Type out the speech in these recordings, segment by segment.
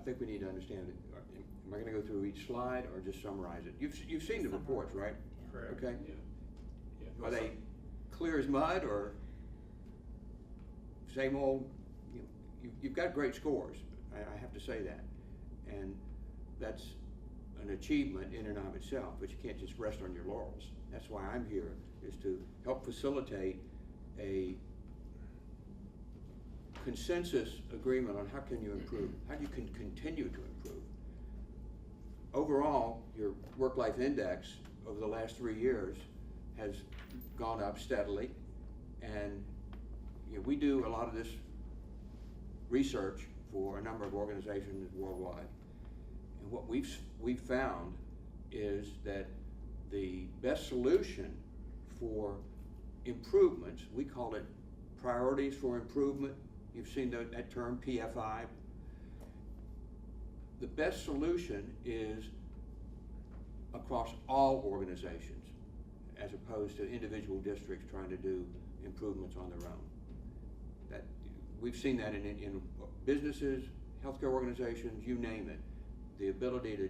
I think we need to understand it. Am I going to go through each slide or just summarize it? You've seen the reports, right? Correct. Okay. Yeah. Are they clear as mud or same old? You've got great scores. I have to say that, and that's an achievement in and of itself. But you can't just rest on your laurels. That's why I'm here, is to help facilitate a consensus agreement on how can you improve, how you can continue to improve. Overall, your work-life index over the last 3 years has gone up steadily, and we do a lot of this research for a number of organizations worldwide, and what we've found is that the best solution for improvements, we call it priorities for improvement. You've seen that term, PFI. The best solution is across all organizations, as opposed to individual districts trying to do improvements on their own. That we've seen that in businesses, healthcare organizations, you name it. The ability to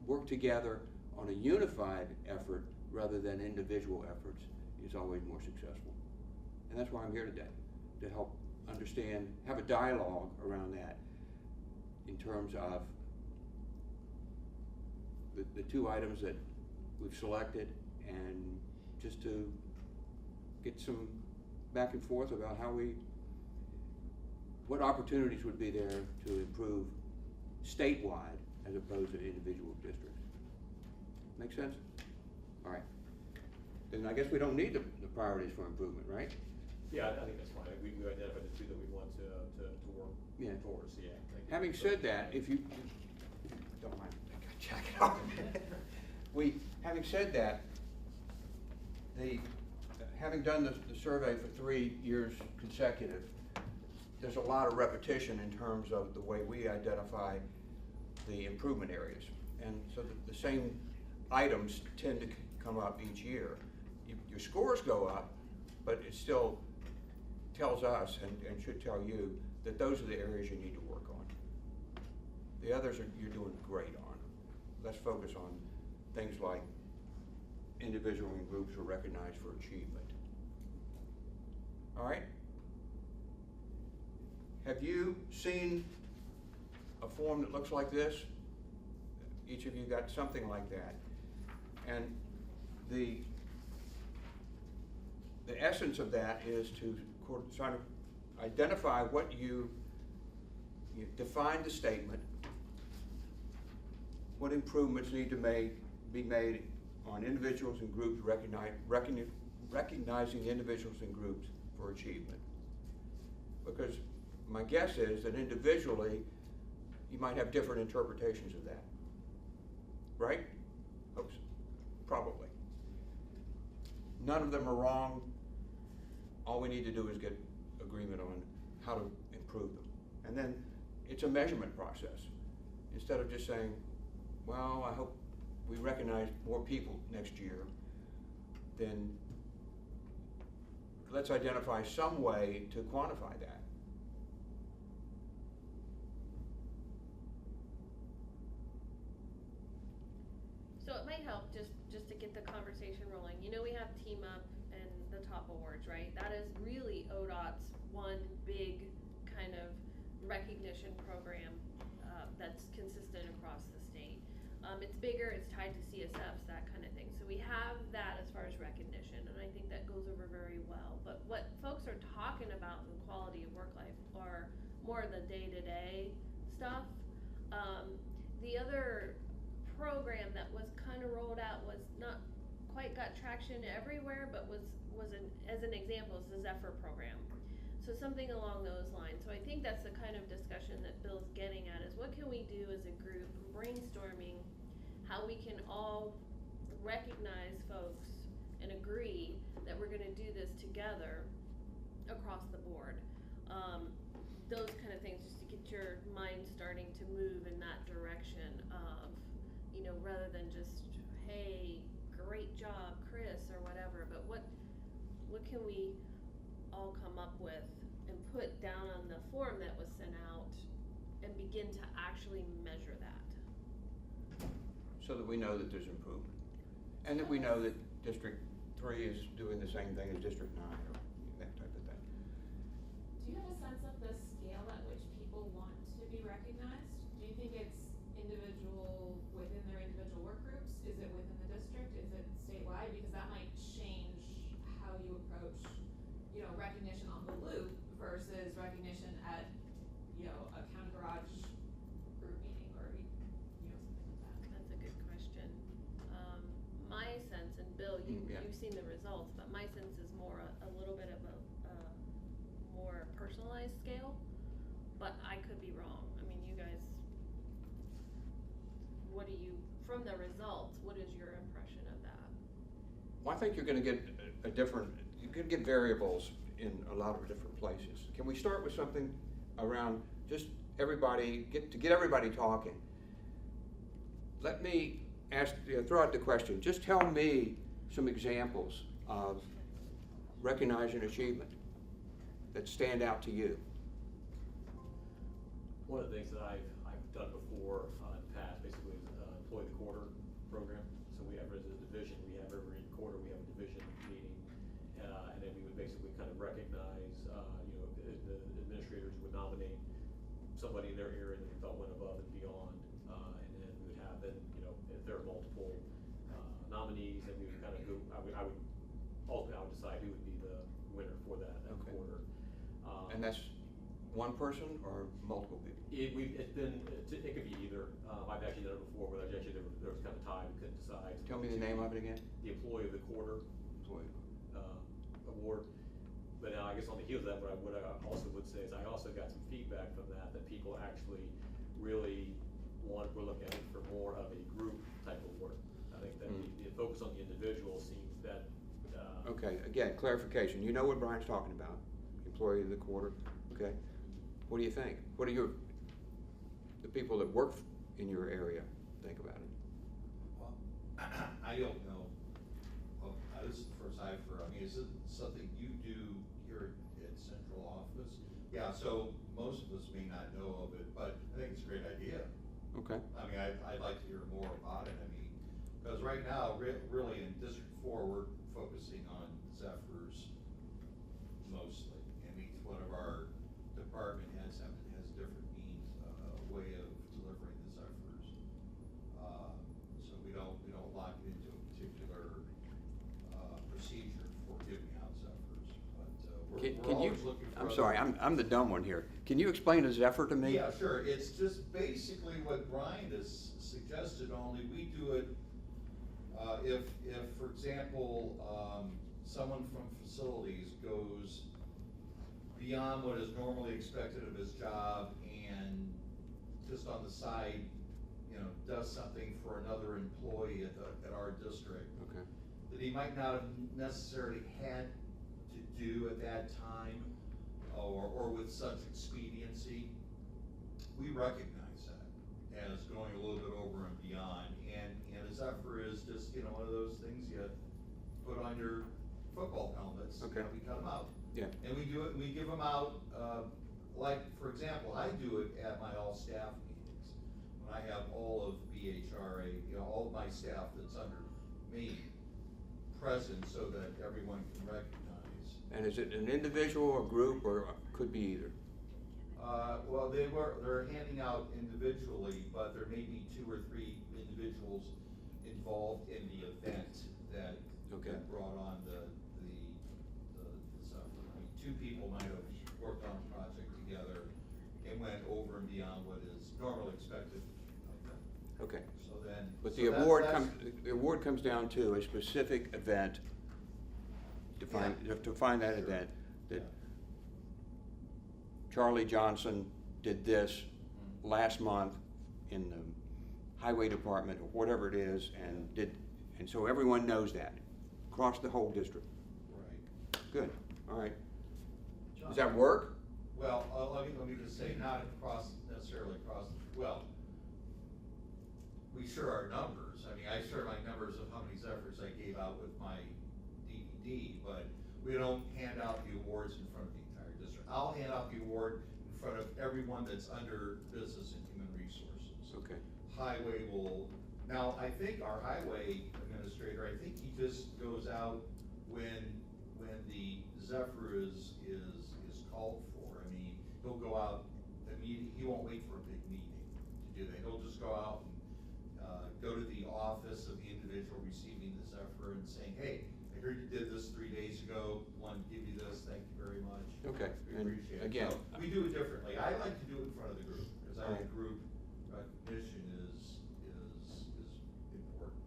work together on a unified effort rather than individual efforts is always more successful. And that's why I'm here today, to help understand, have a dialogue around that in terms of the two items that we've selected, and just to get some back and forth about what opportunities would be there to improve statewide as opposed to individual districts. Make sense? All right. Then I guess we don't need the priorities for improvement, right? Yeah, I think that's fine. We identified the two that we want to work towards. Yeah. Having said that, if you don't mind, check it out. Having said that, having done the survey for 3 years consecutive, there's a lot of repetition in terms of the way we identify the improvement areas. And so the same items tend to come up each year. Your scores go up, but it still tells us, and should tell you, that those are the areas you need to work on. The others you're doing great on. Let's focus on things like individual and groups are recognized for achievement. All right? Have you seen a form that looks like this? Each of you got something like that. And the essence of that is to sort of identify what you define the statement, what improvements need to be made on individuals and groups, recognizing individuals and groups for achievement. Because my guess is that individually, you might have different interpretations of that. Right? Oops. Probably. None of them are wrong. All we need to do is get agreement on how to improve them. And then it's a measurement process. Instead of just saying, well, I hope we recognize more people next year, then let's identify some way to quantify that. So it might help just to get the conversation rolling. We have Team Up and the top awards, right? That is really ODOT's one big kind of recognition program that's consistent across the state. It's bigger, it's tied to CSFs, that kind of thing. So we have that as far as recognition, and I think that goes over very well. But what folks are talking about in quality of work life are more the day-to-day stuff. The other program that was kind of rolled out was not quite got traction everywhere, but was as an example, is the Zephyr program. So something along those lines. So I think that's the kind of discussion that Bill's getting at, is what can we do as a group, brainstorming how we can all recognize folks and agree that we're going to do this together across the board. Those kind of things, just to get your mind starting to move in that direction of, rather than just, hey, great job, Chris, or whatever, but what can we all come up with and put down on the form that was sent out and be begin to actually measure that? So that we know that there's improvement. And that we know that District 3 is doing the same thing as District 9, or that type of thing. Do you have a sense of the scale at which people want to be recognized? Do you think it's individual within their individual work groups? Is it within the district? Is it statewide? Because that might change how you approach, recognition on the loop versus recognition at, a county garage group meeting or, something like that. That's a good question. My sense, and Bill, Yeah. you've seen the results, but my sense is more a little bit of a more personalized scale, but I could be wrong. I mean, you guys, from the results, what is your impression of that? Well, I think you're gonna get you're gonna get variables in a lot of different places. Can we start with something around just get everybody talking? Let me throw out the question, just tell me some examples of recognizing achievement that stand out to you. One of the things that I've done before in the past, basically, is employee the quarter program. So we have, as a division, every quarter we have a division meeting, and then we would basically kind of recognize, the administrators would nominate somebody in their area that they felt went above and beyond, and then we would have if there are multiple nominees, and we would kind of go. Ultimately, I would decide who would be the winner for that Okay. quarter. And that's one person or multiple people? It could be either. I've actually done it before, where there was kind of a tie, we couldn't decide. Tell me the name of it again. The Employee of the Quarter award. But now, I guess on the heels of that, what I also would say is I also got some feedback from that people actually really were looking at it for more of a group type of work. I think that the focus on the individual seems that. Okay, again, clarification. You know what Brian's talking about, Employee of the Quarter, okay? What do you think? What do the people that work in your area think about it? Well, I don't know. Well, this is the first I've heard. I mean, is it something you do here at central office? Yeah, so most of us may not know of it, but I think it's a great idea. Okay. I mean, I'd like to hear more about it. I mean, because right now, really in District 4, we're focusing on Zephyrs mostly. And each one of our department heads has different means, way of delivering the Zephyrs. So we don't lock it into a particular procedure for giving out Zephyrs. But we're always looking for. I'm sorry, I'm the dumb one here. Can you explain a Zephyr to me? Yeah, sure. It's just basically what Brian has suggested, only we do it if, for example, someone from facilities goes beyond what is normally expected of his job and just on the side, does something for another employee at our district. Okay. That he might not have necessarily had to do at that time, or with such expediency. We recognize that as going a little bit over and beyond, and a Zephyr is just, one of those things you put on your football helmets. Okay. We cut them out. Yeah. And we do it, we give them out, like, for example, I do it at my all-staff meetings. When I have all of BHRA, all of my staff that's under me present so that everyone can recognize. And is it an individual, a group, or could be either? Well, they're handing out individually, but there may be 2 or 3 individuals involved in the event that brought on the Zephyr. I mean, 2 people might have worked on a project together and went over and beyond what is normally expected of them. Okay. So then. But so the that's award comes down to a specific event. To find that event, that Charlie Johnson did this last month in the highway department or whatever it is, and so everyone knows that across the whole district. Right. Good. All right. Does that work? Well, let me just say, not necessarily across. Well, we share our numbers. I mean, I share my numbers of how many Zephyrs I gave out with my DVD, but we don't hand out the awards in front of the entire district. I'll hand out the award in front of everyone that's under business and human resources. Okay. Highway will, now, I think our highway administrator, I think he just goes out when the Zephyr is called for. I mean, he'll go out immediately, he won't wait for a big meeting to do that. He'll just go out and, go to the office of the individual receiving the Zephyr and saying, hey, I heard you did this 3 days ago, wanted to give you this, thank you very much. Okay, We and appreciate it. again- So, we do it differently. I like to do it in front of the group, because I think Alright. group recognition is important.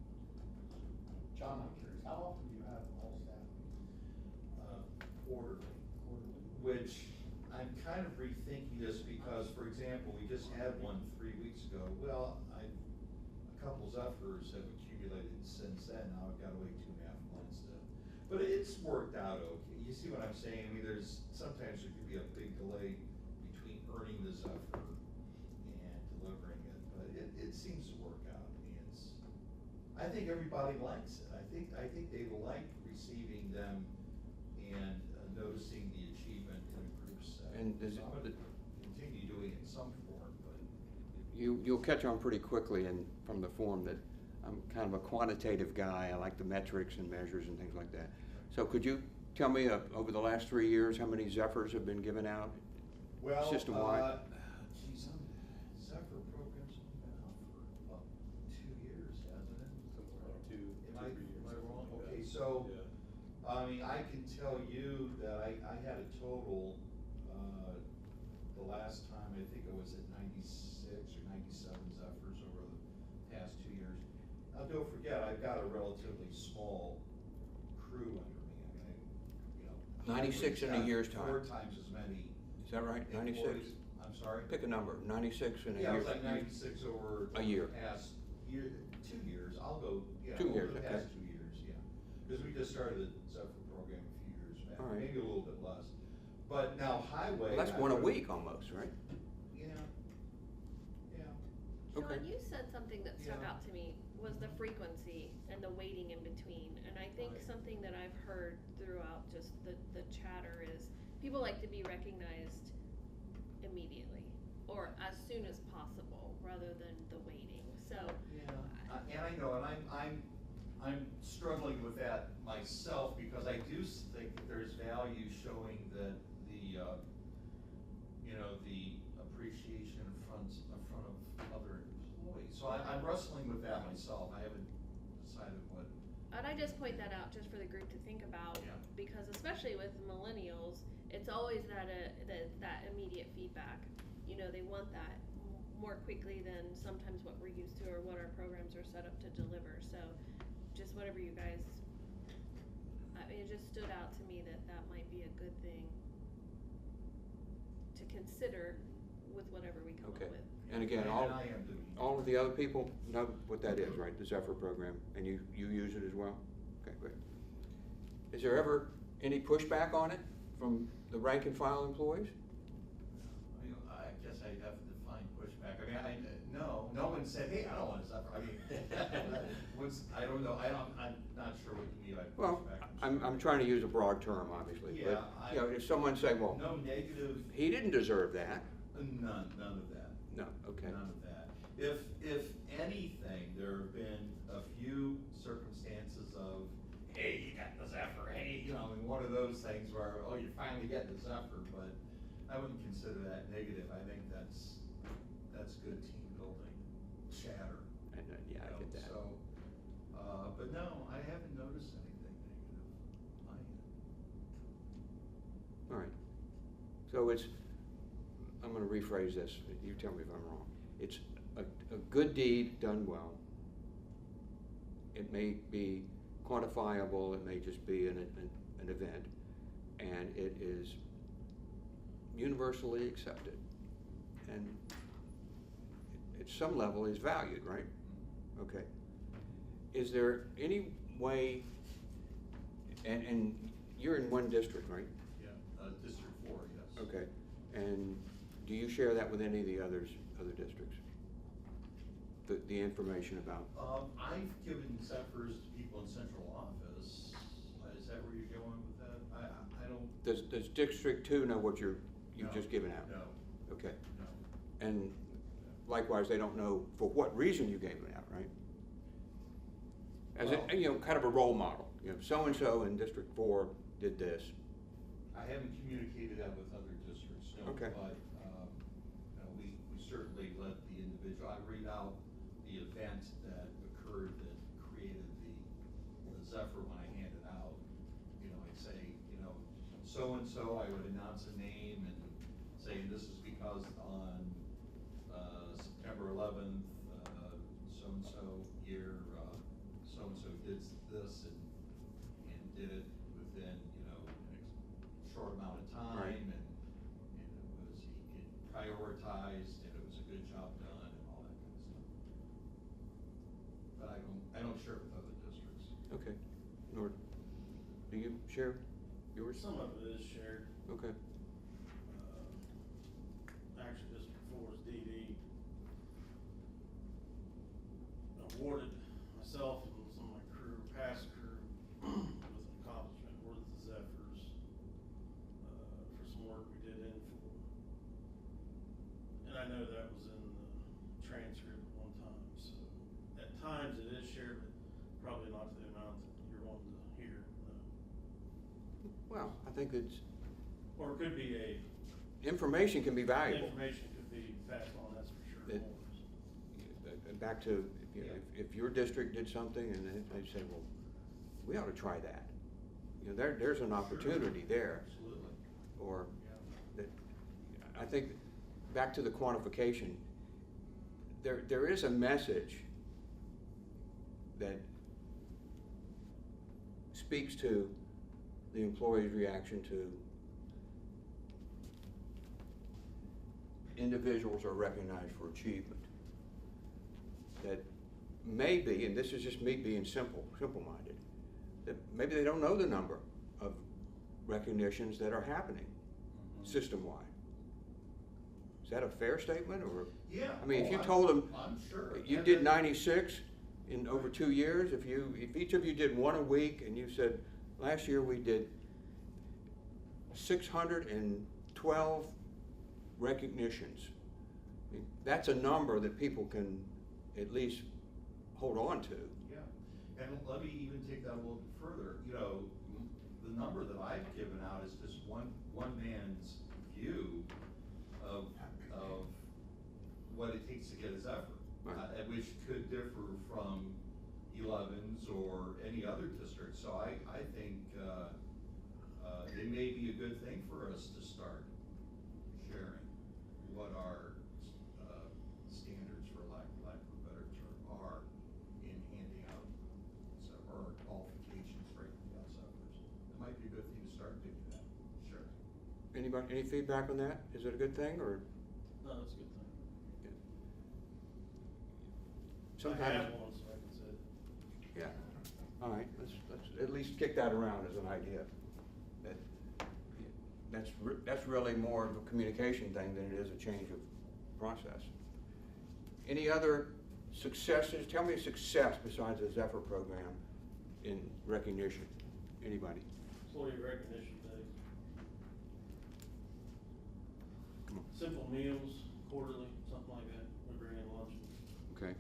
John, I'm curious, how often do you have all staff Quarterly, quarterly? which I'm kind of rethinking this because, for example, we just had one 3 weeks ago. Well, a couple Zephyrs have accumulated since then. Now I've got to wait 2.5 months to, but it's worked out okay. You see what I'm saying? I mean, sometimes there could be a big delay between earning the Zephyr and delivering it, but it seems to work out. I mean, I think everybody likes it. I think they like receiving them and noticing the achievement in a group setting. And does So I'm it- gonna continue doing it in some form, but. You'll catch on pretty quickly from the form that I'm kind of a quantitative guy. I like the metrics and measures and things like that. So could you tell me, over the last 3 years, how many Zephyrs have been given out? Well, System-wide? Geez, Zephyr program's only been out for about 2 years, hasn't it? Somewhere around 2, Am I 3 years. wrong? something like Okay, that. so, Yeah. I mean, I can tell you that I had a total, the last time, I think it was at 96 or 97 Zephyrs over the past 2 years. Now, don't forget, I've got a relatively small crew under me. I mean, 96 in a I've years' got time. 4 times as many. Is that right? 96? employees. I'm sorry? Pick a number, 96 in a year. Yeah, it was like 96 over. A year. The past year, 2 years, I'll go, yeah. 2 years, Over the okay. past 2 years, yeah. Because we just started the Zephyr program a few years back, All right. maybe a little bit less. But now highway. Well, that's I one a would- week almost, right? Yeah, yeah. Okay. John, you said something that stuck Yeah. out to me, was the frequency and the waiting in between. And I think Right. something that I've heard throughout just the chatter is, people like to be recognized immediately, or as soon as possible, rather than the waiting, so. Yeah, and I know, and I'm struggling with that myself, because I do think that there's value showing that the appreciation in front of other employees. So I'm wrestling with that myself. I haven't decided what. And I just point that out just for the group to think about, Yeah. because especially with millennials, it's always that immediate feedback. You know, they want that more quickly than sometimes what we're used to or what our programs are set up to deliver. So just whatever you guys, I mean, it just stood out to me that might be a good thing to consider with whatever we come up Okay. with. And again, And all I am doing. of the other people know what that is, right? The Zephyr program, and you use it as well? Okay, great. Is there ever any pushback on it from the rank and file employees? I guess I have to define pushback. I mean, no one said, hey, I don't want to suffer. I mean, I don't know, I'm not sure what you mean by pushback. Well, I'm trying to use a broad term, obviously, Yeah, but, you know, if someone say, well, No negative, he didn't deserve that. none of that. No, okay. None of that. If anything, there have been a few circumstances of, hey, you got the Zephyr, hey, one of those things where, oh, you're finally getting the Zephyr, but I wouldn't consider that negative. I think that's good team building chatter. And, yeah, I get that. So, but no, I haven't noticed anything negative on it. All right. So it's, I'm gonna rephrase this, you tell me if I'm wrong. It's a good deed done well. It may be quantifiable, it may just be an event, and it is universally accepted. And at some level is valued, right? Okay. Is there any way, and you're in one district, right? Yeah, District 4, yes. Okay, and do you share that with any of the other districts? The information about? I've given Zephyrs to people in central office. Is that where you're going with that? I don't. Does District 2 know what you've No, just given out? No. Okay. No. And likewise, they don't know for what reason you gave it out, right? As Well- a, you know, kind of a role model, you know, so-and-so in District 4 did this. I haven't communicated that with other districts, no, Okay. but, you know, we certainly let the individual, I read out the event that occurred that created the Zephyr when I hand it out. You know, I'd say, you know, so-and-so, I would announce a name and say, this is because on, September 11th, so-and-so year, so-and-so did this and did it within, you know, a short amount of time. Right. And it prioritized and it was a good job done and all that kind of stuff. But I don't share it with other districts. Okay. Nor, do you share yours? Some of it is shared. Okay. Actually, just before was DD awarded myself and some of my crew, past crew, with an accomplishment worth the Zephyrs, for some work we did in Florida. And I know that was in the transcript at one time, so at times it is shared, but probably not to the amount that you're wanting to hear, no. Well, I think it's, Or it could be information can be valuable. information could be passed on, that's for sure. It- Back to, you know, if your district did something and they say, well, we ought to try that. You know, there's an opportunity there. Absolutely. Or Yeah. that, I think, back to the quantification, there is a message that speaks to the employee's reaction to individuals are recognized for achievement. That maybe, and this is just me being simple-minded, that maybe they don't know the number of recognitions that are happening Mhm. system-wide. Is that a fair statement, or? Yeah. I mean, if you I'm- told them, I'm sure. you And did then- 96 in over 2 years, if each of you did one a week, and you said, last year we did 612 recognitions. I mean, that's a number that people can at least hold on to. Yeah, and let me even take that a little bit further, you know, the number that I've given out is just one man's view of what it takes to get his effort. Right. Which could differ from 11's or any other district, so I think, it may be a good thing for us to start sharing what our, standards, for lack of a better term, are in handing out our qualifications for APS efforts. It might be a good thing to start doing that, sure. Anybody, any feedback on that? Is it a good thing, or? No, that's a good thing. I Sometimes. have one, so I can say. Yeah, all right, let's at least kick that around as an idea. That's really more of a communication thing than it is a change of process. Any other successes? Tell me a success besides the Zephyr program in recognition. Anybody? Employee recognition days. Come on. Simple meals, quarterly, something like that, we bring in lunch. Okay.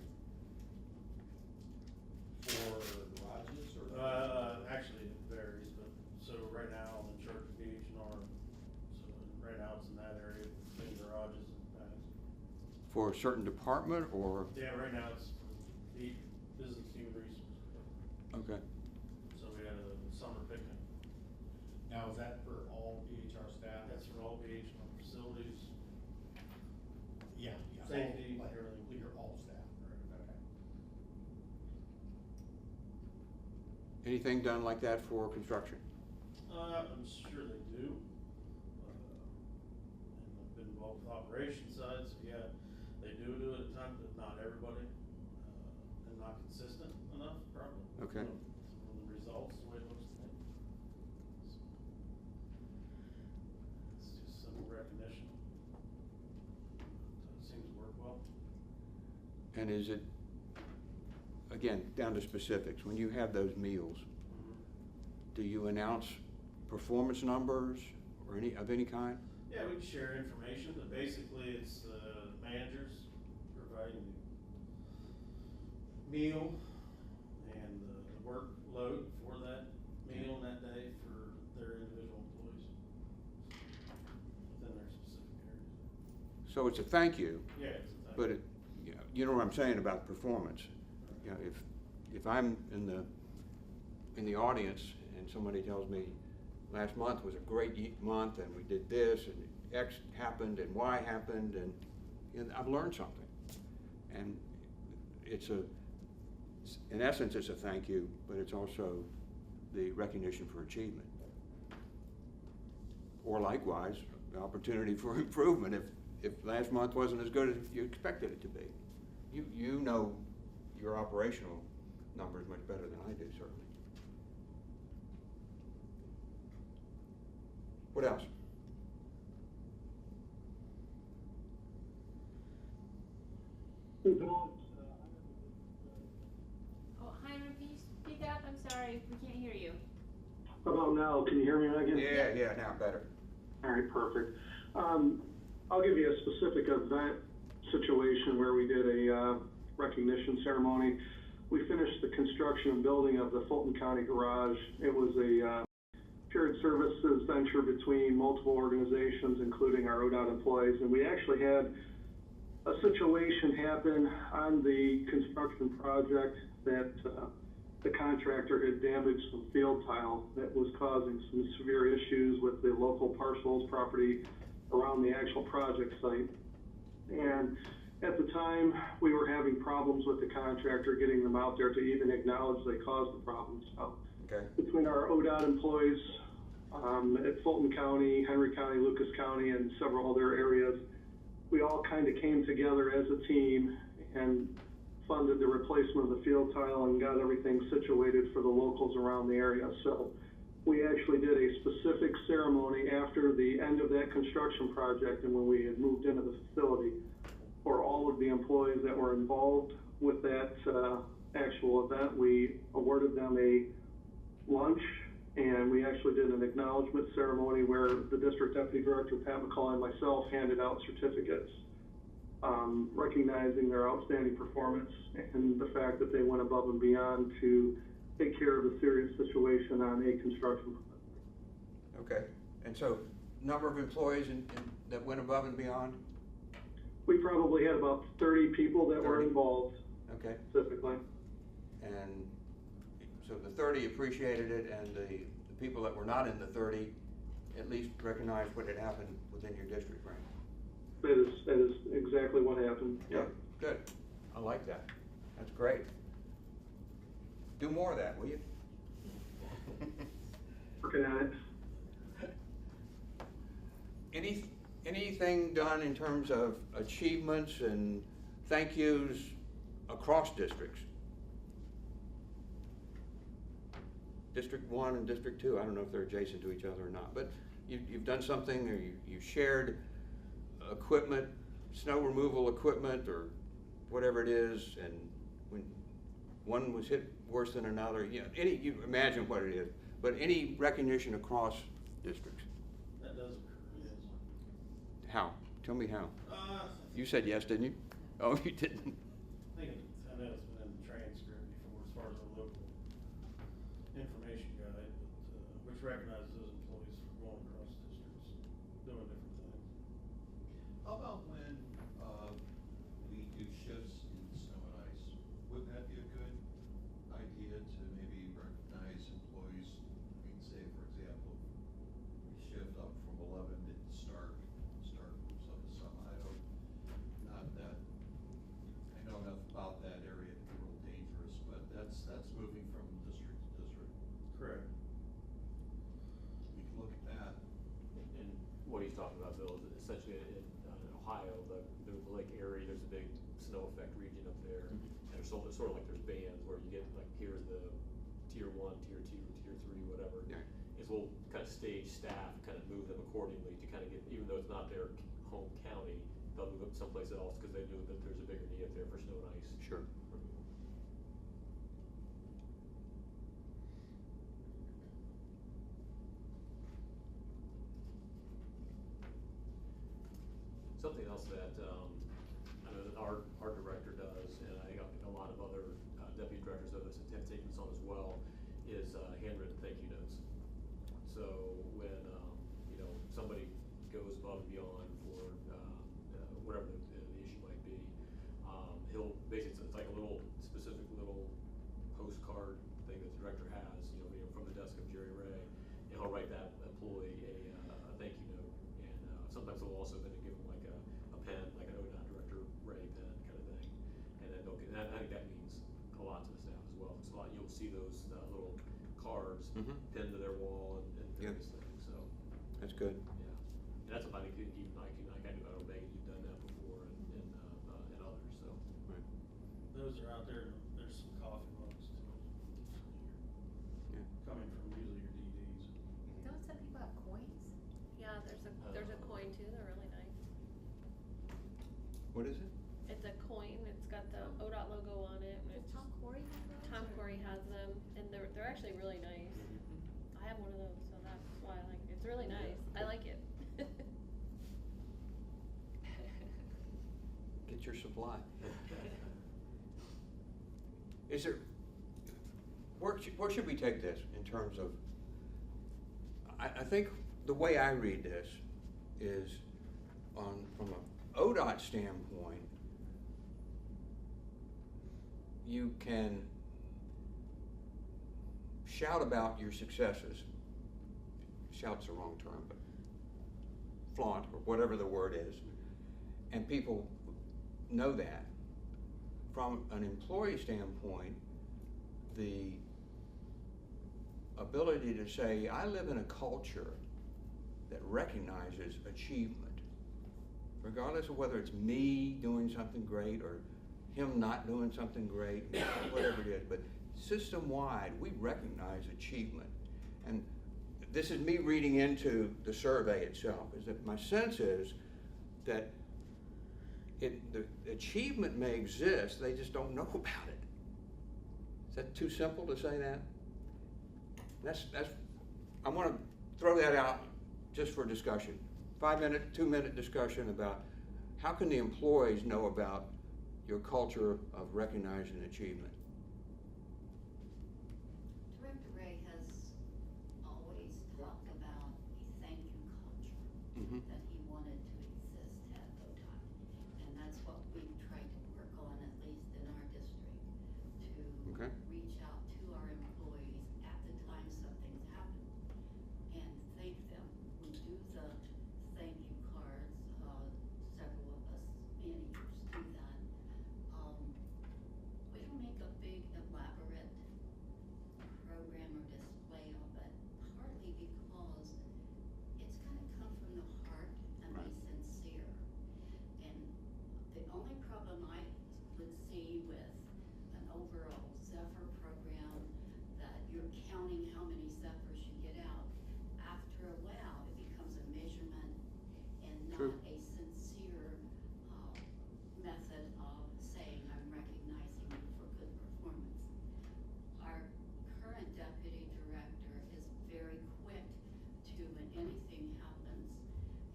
For garages or? Actually it varies, but, so right now I'm in charge of BH&R, so right now it's in that area, between garages and pads. For a certain department, or? Yeah, right now it's for the business human resources. Okay. So we had a summer picnic. Now, is that for all BHR staff? That's for all BH&R facilities. Yeah. Safety, Like, everything. your all staff, right, okay. Anything done like that for construction? I'm sure they do. And I've been involved with operations side, so yeah, they do it at times, but not everybody. And not consistent enough, probably. Okay. Some of the results, the way it looks to me. So, it's just simple recognition. It seems to work well. And is it, again, down to specifics, when you have those meals, do you announce performance numbers or any kind? Yeah, we can share information, but basically it's, managers providing the meal and the workload for that meal that day for their individual employees within their specific areas. So it's a thank you, Yeah, it's a but thing. you know what I'm saying about performance. You know, if I'm in the audience and somebody tells me last month was a great month and we did this and X happened and Y happened and I've learned something. And in essence, it's a thank you, but it's also the recognition for achievement. Or likewise, the opportunity for improvement if last month wasn't as good as you expected it to be. You know your operational numbers much better than I do, certainly. What else? Oh, Hyman, can you speak up? I'm sorry, we can't hear you. How about now? Can you hear me again? Yeah, now better. All right, perfect. I'll give you a specific event situation where we did a recognition ceremony. We finished the construction and building of the Fulton County Garage. It was a shared services venture between multiple organizations, including our ODOT employees, and we actually had a situation happen on the construction project that the contractor had damaged some field tile that was causing some severe issues with the local parcels property around the actual project site. And at the time, we were having problems with the contractor getting them out there to even acknowledge they caused the problem. So Okay. between our ODOT employees at Fulton County, Henry County, Lucas County, and several other areas, we all kind of came together as a team and funded the replacement of the field tile and got everything situated for the locals around the area. So we actually did a specific ceremony after the end of that construction project and when we had moved into the facility for all of the employees that were involved with that actual event. We awarded them a lunch, and we actually did an acknowledgement ceremony where the district deputy director, Pat McCall, and myself handed out certificates recognizing their outstanding performance and the fact that they went above and beyond to take care of a serious situation on a construction project. Okay. And so, number of employees that went above and beyond? We probably had about 30 people that were 30. involved Okay. specifically. And so the 30 appreciated it, and the people that were not in the 30 at least recognized what had happened within your district, right? That is exactly what happened. Yeah, good. I like that. That's great. Do more of that, will you? Working on it. Anything done in terms of achievements and thank yous across districts? District 1 and District 2, I don't know if they're adjacent to each other or not, but you've done something, or you shared equipment, snow removal equipment, or whatever it is, and when one was hit worse than another, you imagine what it is, but any recognition across districts? That does occur, yes. How? Tell me how. You said yes, didn't you? Oh, you didn't? I know it's been in the transcript before as far as our local information guide, but, which recognizes those employees for going across districts, doing different things. How about when, we do shifts in snow and ice? Wouldn't that be a good idea to maybe recognize employees? I mean, say, for example, we shift up from 11 to start moves up to some, I know enough about that area to be real dangerous, but that's moving from district to district. Correct. We can look at that. And what he's talking about, Bill, is essentially in Ohio, the Lake Erie, there's a big snow effect region up there. And there's sort of like there's bands where you get like, here's the tier 1, tier 2, tier 3, whatever. Yeah. Is we'll kind of stage staff, kind of move them accordingly to kind of get, even though it's not their home county, they'll move them someplace else because they know that there's a bigger need up there for snow and ice. Sure. removal. So something else that, I know that our director does, and I think a lot of other deputy directors have taken this on as well, is handwritten thank you notes. So when, you know, somebody goes above and beyond for whatever the issue might be, he'll basically, it's like a little specific little postcard thing that the director has, you know, from the desk of Jerry Ray, and he'll write that employee a thank you note, and sometimes he'll also then give them like a pen, like an ODOT Director Ray pen kind of thing, and then they'll get, and I think that means a lot to the staff as well. It's a lot, you'll see those little cards pinned to their wall and various things, so. That's good. Yeah, and that's something I think even like I knew about Megan, you've done that before, and others, so. Right. Those are out there, there's some coffee mugs too. Yeah. Coming from usually your DDs. Don't some people have coins? Yeah, there's a coin too, they're really nice. What is it? It's a coin, it's got the ODOT logo on it, and Does it's, Tom Corey have those? Tom or- Corey has them, and they're actually really nice. I have one of those, so that's why I like it. It's really nice. I like it. Get your supply. Is there, where should we take this in terms of, I think the way I read this is from an ODOT standpoint, you can shout about your successes. Shout's the wrong term, but flaunt, or whatever the word is, and people know that. From an employee standpoint, the ability to say, I live in a culture that recognizes achievement, regardless of whether it's me doing something great or him not doing something great, whatever it is, but system-wide, we recognize achievement. And this is me reading into the survey itself, is that my sense is that the achievement may exist, they just don't know about it. Is that too simple to say that? I want to throw that out just for discussion. 5-minute, 2-minute discussion about how can the employees know about your culture of recognizing achievement? Director Ray has always talked about a thank you culture that he wanted to exist at ODOT. And that's what we've tried to work on, at least in our district, to reach out to our employees at the time something's happened and thank them. We do the thank you cards, several of us managers do that. We don't make a big elaborate program or display of it, partly because it's gotta come from the heart and be sincere. And the only problem I would see with an overall Zephyr program, that you're counting how many Zephyrs you get out, after a while, it becomes a measurement and True. not a sincere method of saying, I'm recognizing you for good performance. Our current deputy director is very quick to, when anything happens,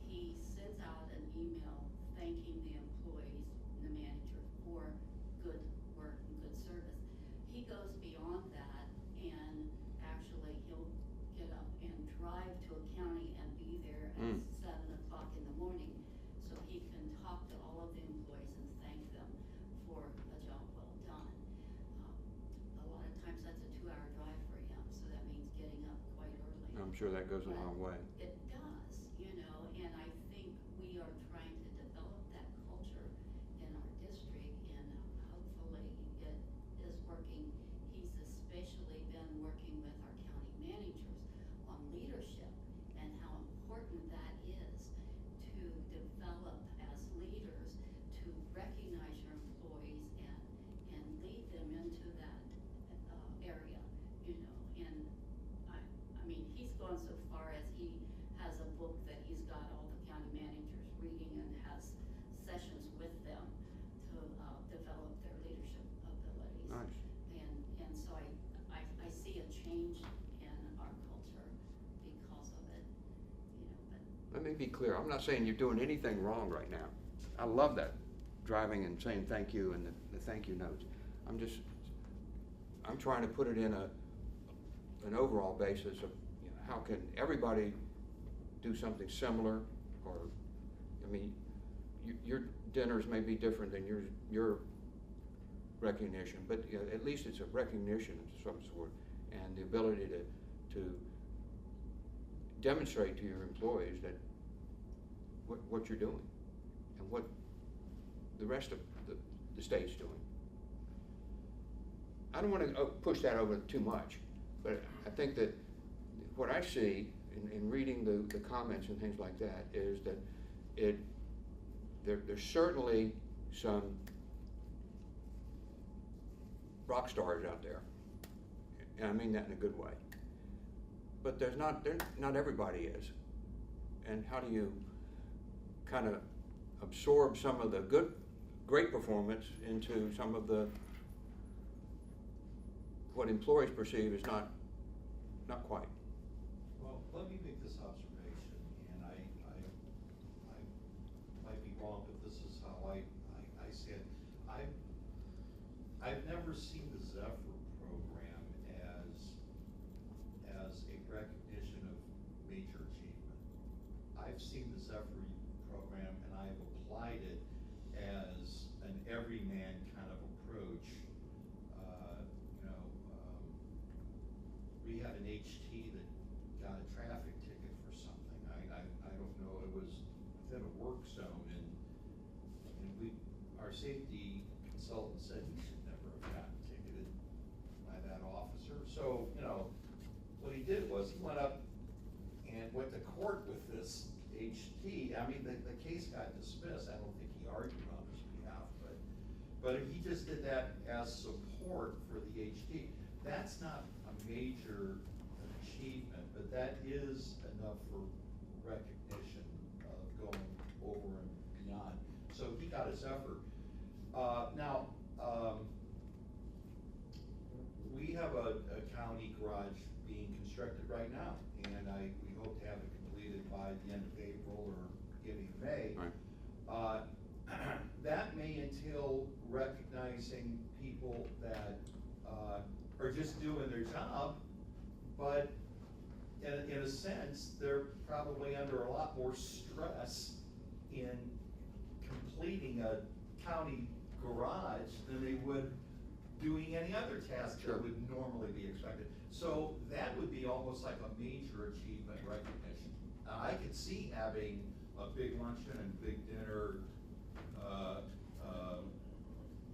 he sends out an email thanking the employees and the manager for good work and good service. He goes beyond that, and actually he'll get up and drive to a county and be there at 7:00 in the morning, so he can talk to all of the employees and thank them for a job well done. A lot of times that's a 2-hour drive for him, so that means getting up quite early. I'm sure that goes a long way. It does, you know, and I think we are trying to develop that culture in our district, and hopefully it is working. He's especially been working with our county managers on leadership and how important that is to develop as leaders, to recognize your employees and lead them into that area, you know. And I mean, he's gone so far as he be clear, I'm not saying you're doing anything wrong right now. I love that, driving and saying thank you and the thank you notes. I'm trying to put it in an overall basis of, you know, how can everybody do something similar, or, I mean, your dinners may be different than your recognition, but you know, at least it's a recognition of some sort, and the ability to demonstrate to your employees that what you're doing and what the rest of the state's doing. I don't want to push that over too much, but I think that what I see in reading the comments and things like that is that there's certainly some rock stars out there, and I mean that in a good way. But not everybody is. And how do you kind of absorb some of the great performance into some of what employees perceive as not quite? Well, let me make this observation, and I might be wrong, but this is how I see it. I've never seen the Zephyr program as a recognition of major achievement. I've seen the Zephyr program and I've applied it as an everyman kind of approach. We had an HT that got a traffic ticket for something. I don't know, it was within a work zone, and our safety consultant said he should never have gotten ticketed by that officer. So, you know, what he did was he went up and went to court with this HT. I mean, the case got dismissed. I don't think he argued on his behalf, but he just did that as support for the HT. That's not a major achievement, but that is enough for recognition of going over and beyond. So he got his effort. Now, we have a county garage being constructed right now, and we hope to have it completed by the end of April or beginning of May. Right. That may entail recognizing people that are just doing their job, but in a sense, they're probably under a lot more stress in completing a county garage than they would doing any other task Sure. that would normally be expected. So that would be almost like a major achievement recognition. I could see having a big luncheon and big dinner,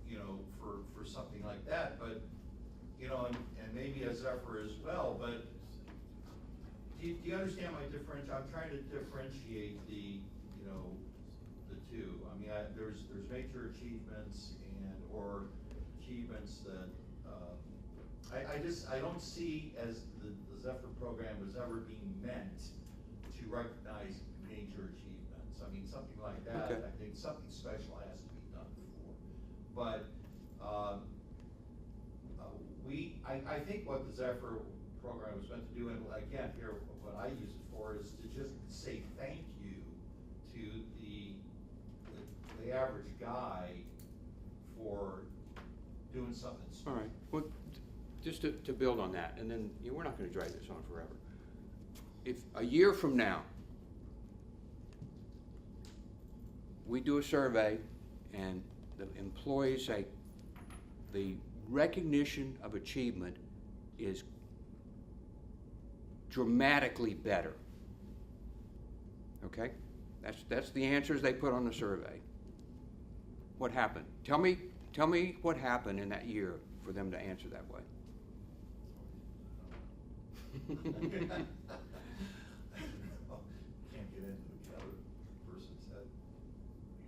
you know, for something like that, but, you know, and maybe a Zephyr as well, but do you understand my differential? I'm trying to differentiate the, you know, the two. I mean, there's major achievements or achievements that, I don't see as the Zephyr program was ever being meant to recognize major achievements. I mean, something like that, Okay. I think something special has to be done before. But, I think what the Zephyr program was meant to do, and again, here, what I use it for is to just say thank you to the average guy for doing something All smart. right. Well, just to build on that, and then we're not going to drag this on forever. If a year from now we do a survey and the employees say the recognition of achievement is dramatically better, okay? That's the answers they put on the survey. What happened? Tell me what happened in that year for them to answer that way. Can't get into what the other person said.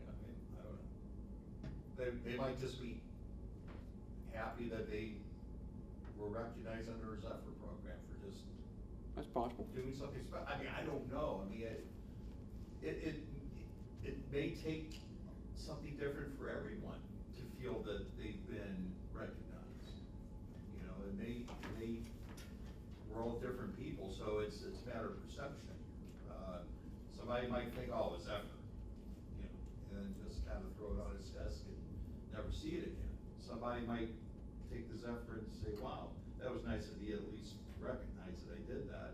I mean, I don't know. They might just be happy that they were recognized under a Zephyr program for just That's possible. doing something special. I mean, I don't know. I mean, it may take something different for everyone to feel that they've been recognized. You know, and we're all different people, so it's a matter of perception. Some somebody might think, oh, it's Zephyr, you know, and then just kind of throw it on his desk and never see it again. Somebody might take the Zephyr and say, wow, that was nice of you at least recognize that I did that.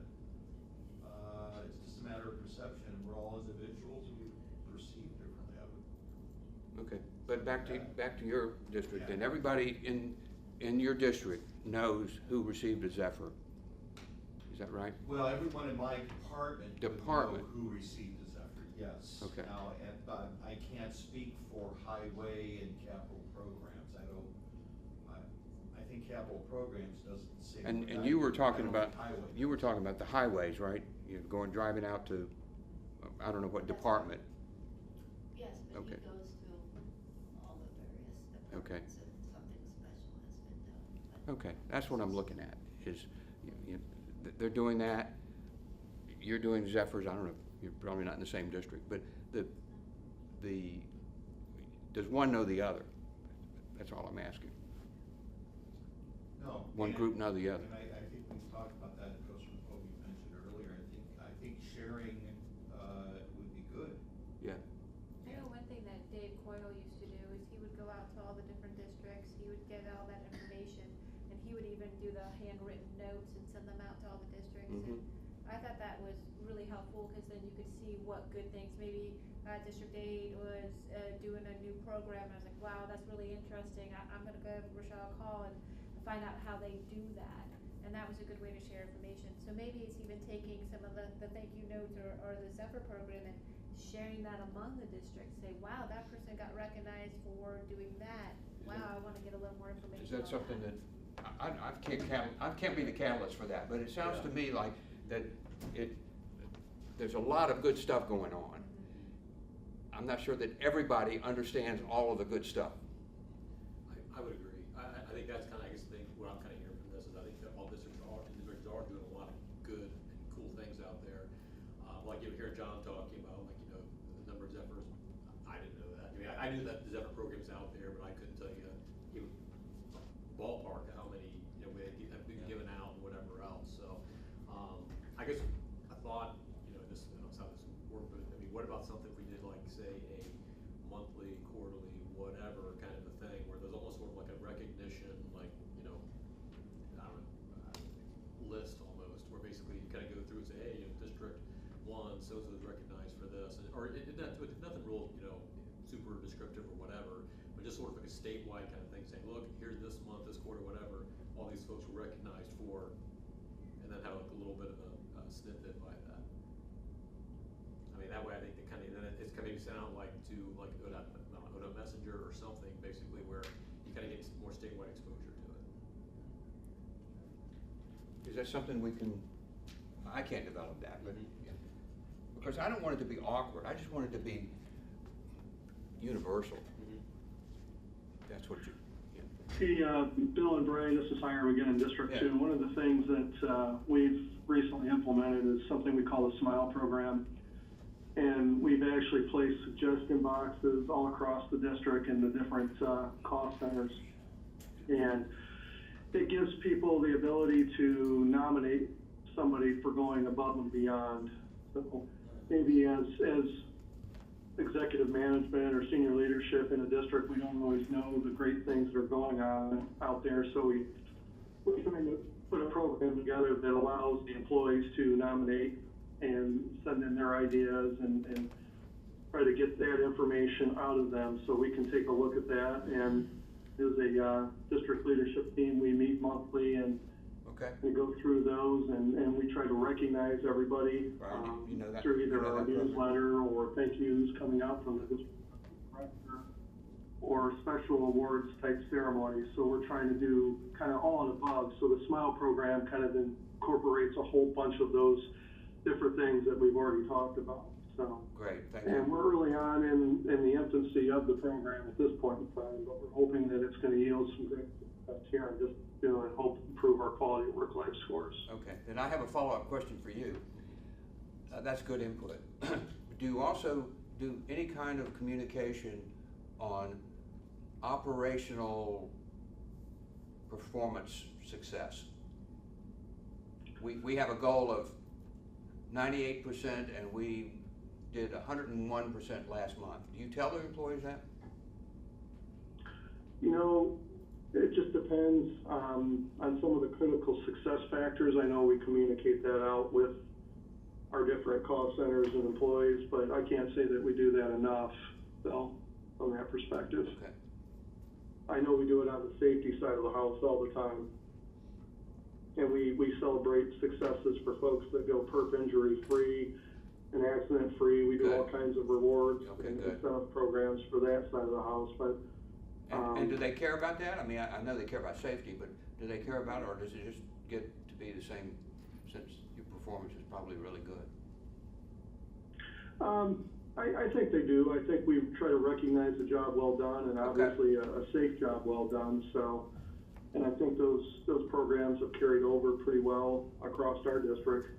It's just a matter of perception, and we're all individuals, and we perceive differently of it. Okay, but back to your district, and everybody in your district knows who received a Zephyr. Is that right? Well, everyone in my department would know who received a Zephyr, yes. Okay. Now, but I can't speak for highway and capital programs. I think capital programs doesn't say. And you were talking about, highway. you were talking about the highways, right? You're driving out to, I don't know what department. Yes, but he Okay. goes through all the various Okay. departments if something special has been done. But Okay, that's what I'm looking at, is, they're doing that, you're doing Zephyrs, I don't know, you're probably not in the same district, but does one know the other? That's all I'm asking. No. One and- group know the other. And I think we've talked about that, it goes with what we mentioned earlier, I think sharing, would be good. Yeah, I know one thing that Dave Qwls used to do is he would go out to all the different districts, he would get all that information, and he would even do the handwritten notes and send them out to all the districts. Mhm. And I thought that was really helpful, because then you could see what good things, maybe District 8 was doing a new program, and I was like, wow, that's really interesting, I'm gonna give Rochelle a call and find out how they do that. And that was a good way to share information. So maybe it's even taking some of the thank you notes or the Zephyr program and sharing that among the districts. Say, wow, that person got recognized for doing that. Wow, I wanna get a little more information is that on something that, I can't be the catalyst for that, but it sounds to me like that there's a lot of good stuff going on. I'm not sure that everybody understands all of the good stuff. I would agree. I think that's kind of, I guess, what I'm kind of hearing from this is I think that all districts are doing a lot of good and cool things out there. Like you hear John talking about, like, the number of Zephyrs. I didn't know that. I mean, I knew that the Zephyr program's out there, but I couldn't tell you, ballpark how many, have been given out and whatever else. So, I guess I thought, this, I don't know how this would work, but I mean, what about something if we did like, say, a monthly, quarterly, whatever kind of a thing, where there's almost sort of like a recognition, like, I don't know, list almost, where basically you kind of go through and say, hey, District 1, so-and-so is recognized for this, or nothing real, super descriptive or whatever, but just sort of like a statewide kind of thing, saying, look, here this month, this quarter, whatever, all these folks were recognized for, and then have like a little bit of a snippet by that. I mean, that way I think it kind of, then it's kind of maybe sound like to like ODOT Messenger or something, basically, where you kind of get more statewide exposure to it. Is that something I can't develop that, but, because I don't want it to be awkward, I just want it to be universal. That's what Hey, Bill and Brian, this is Hiram again in District 2. One of the things that we've recently implemented is something we call the SMILE program. And we've actually placed suggestion boxes all across the district in the different cost centers. And it gives people the ability to nominate somebody for going above and beyond. So maybe as executive management or senior leadership in a district, we don't always know the great things that are going on out there. So we're trying to put a program together that allows the employees to nominate and send in their ideas and try to get that information out of them so we can take a look at that. And as a district leadership team, we meet monthly and we go through those and we try to recognize everybody through either our newsletter or thank yous coming out from the district director or special awards type ceremonies. So we're trying to do kind of all and above. So the SMILE program kind of incorporates a whole bunch of those different things that we've already talked about. So great, thank you. And we're early on in the infancy of the program at this point in time, but we're hoping that it's going to yield some great success here and just and hope improve our quality of work life scores. Okay, then I have a follow-up question for you. That's good input. Do you also do any kind of communication on operational performance success? We have a goal of 98% and we did 101% last month. Do you tell the employees that? You know, it just depends on some of the critical success factors. I know we communicate that out with our different call centers and employees, but I can't say that we do that enough, Bill, from that perspective. Okay. I know we do it on the safety side of the house all the time. And we celebrate successes for folks that go perp injury free and accident free. We do all Good. kinds of rewards Okay, and good. incentive programs for that side of the house, but. And do they care about that? I mean, I know they care about safety, but do they care about it, or does it just get to be the same since your performance is probably really good? I think they do. I think we try to recognize the job well done and Okay. obviously a safe job well done, so. And I think those programs have carried over pretty well across our district.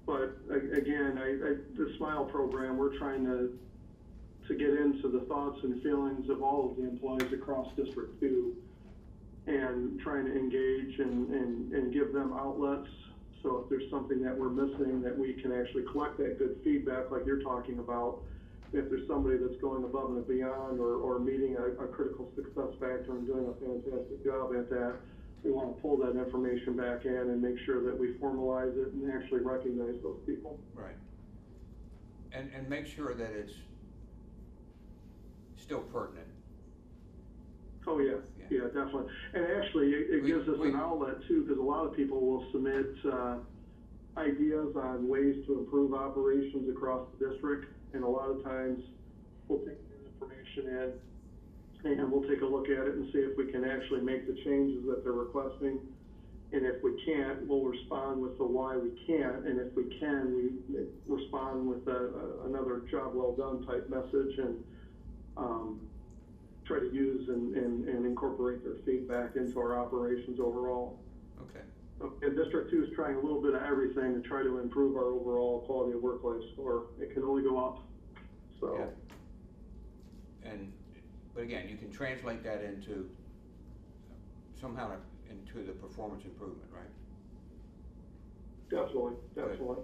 But again, the SMILE program, we're trying to get into the thoughts and feelings of all of the employees across District 2 and trying to engage and give them outlets. So if there's something that we're missing, that we can actually collect that good feedback like you're talking about. If there's somebody that's going above and beyond or meeting a critical success factor and doing a fantastic job at that, we want to pull that information back in and make sure that we formalize it and actually recognize those people. Right. And make sure that it's still pertinent. Oh, yeah, yeah, definitely. And actually, it gives us an outlet too, because a lot of people will submit ideas on ways to improve operations across the district. And a lot of times, we'll take the information in and we'll take a look at it and see if we can actually make the changes that they're requesting. And if we can't, we'll respond with the why we can't. And if we can, we respond with another job well done type message and try to use and incorporate their feedback into our operations overall. Okay. And District 2 is trying a little bit of everything to try to improve our overall quality of work life score. It can only go up, so. Yeah. But again, you can translate that into somehow into the performance improvement, right? Definitely. Okay.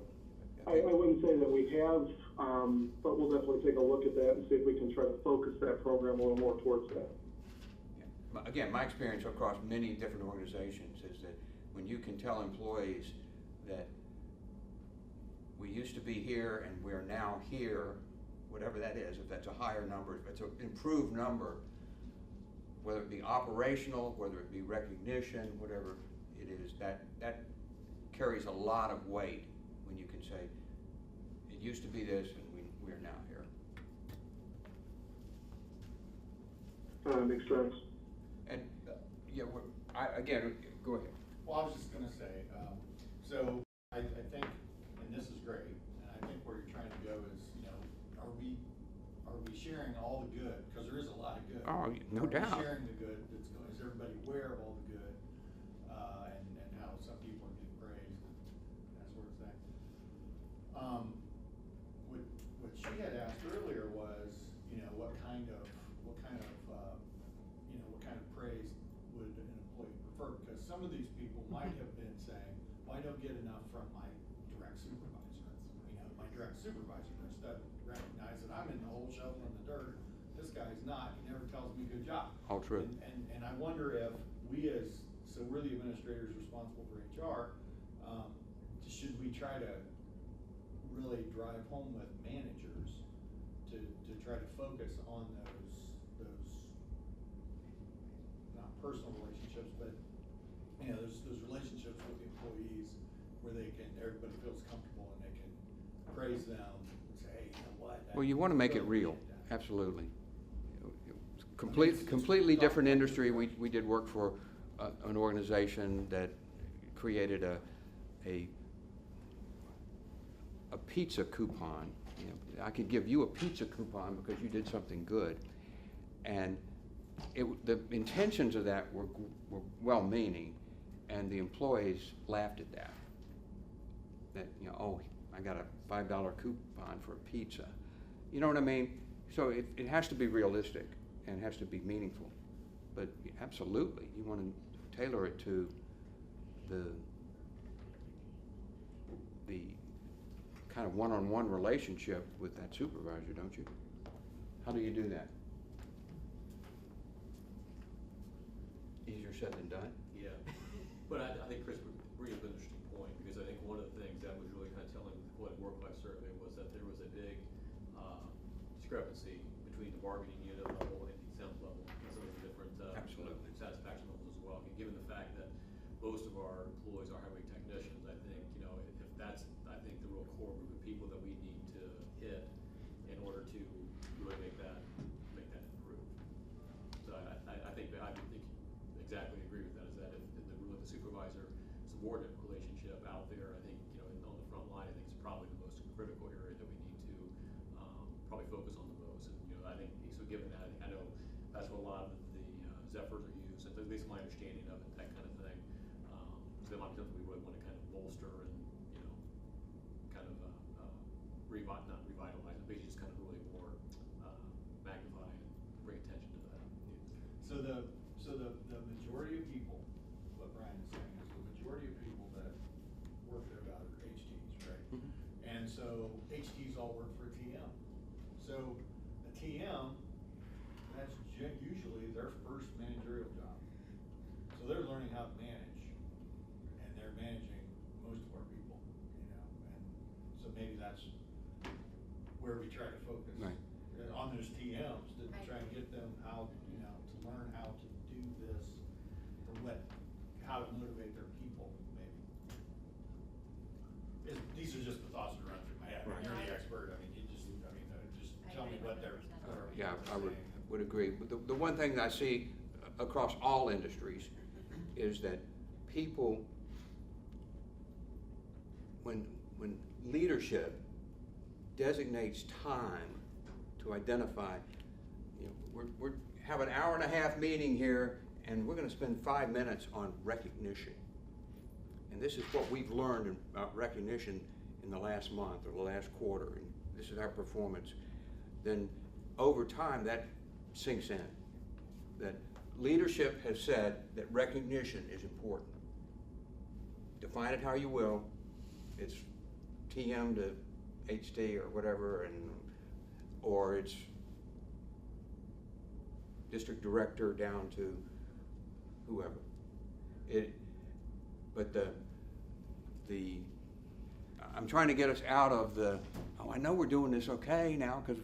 I wouldn't say that we have, but we'll definitely take a look at that and see if we can try to focus that program a little more towards that. Yeah. Again, my experience across many different organizations is that when you can tell employees that we used to be here and we're now here, whatever that is, if that's a higher number, if it's an improved number, whether it be operational, whether it be recognition, whatever it is, that carries a lot of weight when you can say, it used to be this and we're now here. Makes sense. And, yeah, again, go ahead. Well, I was just gonna say, so I think, and this is great, and I think where you're trying to go is, you know, are we sharing all the good? Because there is a lot of good. Oh, no doubt. Are we sharing the good that's going, is everybody aware of all the good, and how some people are getting praised and that sort of thing? What she had asked earlier was, you know, what kind of praise would an employee prefer? Because some of these people might have been saying, well, I don't get enough from my direct supervisor. You know, my direct supervisor doesn't recognize that I'm in the hole shoveling the dirt. This guy's not. He never tells me good job. All true. And I wonder if we're the administrators responsible for HR, should we try to really drive home with managers to try to focus on those not personal relationships, but you know, those relationships with the employees where everybody feels comfortable and they can praise them and say, hey, you know what? Well, you want to make it real, absolutely. It's Completely tough. different industry. We did work for an organization that created a pizza coupon. You know, I could give you a pizza coupon because you did something good, and the intentions of that were well-meaning, and the employees laughed at that. That, you know, oh, I got a $5 coupon for a pizza. You know what I mean? So it has to be realistic and it has to be meaningful. But absolutely, you want to tailor it to the kind of one-on-one relationship with that supervisor, don't you? How do you do that? Easier said than done? Yeah, but I think Chris brings up an interesting point, because I think one of the things that was really kind of telling what work-life survey was that there was a big discrepancy between the bargaining unit level and the exempt level, and some of the different Absolutely. satisfaction levels as well. And given the fact that most of our employees are highway technicians, I think, you know, if that's, I think, the real core group of people that we need to hit in order to really make that improve. So I think exactly agree with that, is that if the supervisor subordinate relationship out there, I think, you know, on the front line, I think is probably the most critical area that we need to probably focus on the most. And, you know, I think, so given that, I know that's what a lot of the Zephyrs are used, at least my understanding of it, that kind of thing. So that might be something we really want to kind of bolster and, you know, kind of not revitalize, but basically just kind of really more magnify and bring attention to that. So the majority of people, what Brian is saying is the majority of people that work there are HTs, right? Mhm. And so HTs all work for a TM. So a TM, that's usually their first managerial job. So they're learning how to manage, and they're managing most of our people, you know, and so maybe that's where we try to focus. Right. On those TMs, to Right. try and get them how, you know, to learn how to do this, or how to motivate their people, maybe. These are just the thoughts that run through my head. Right. You're the expert, I mean, just I tell me agree what they're. 100%. what are Yeah, people I would, saying. would agree. But the one thing that I see across all industries is that people, when leadership designates time to identify, you know, we're have an hour and a half meeting here, and we're gonna spend 5 minutes on recognition. And this is what we've learned about recognition in the last month or the last quarter, and this is our performance. Then over time, that sinks in. That leadership has said that recognition is important. Define it how you will. It's TM to HT or whatever, or it's district director down to whoever. But I'm trying to get us out of I know we're doing this okay now because,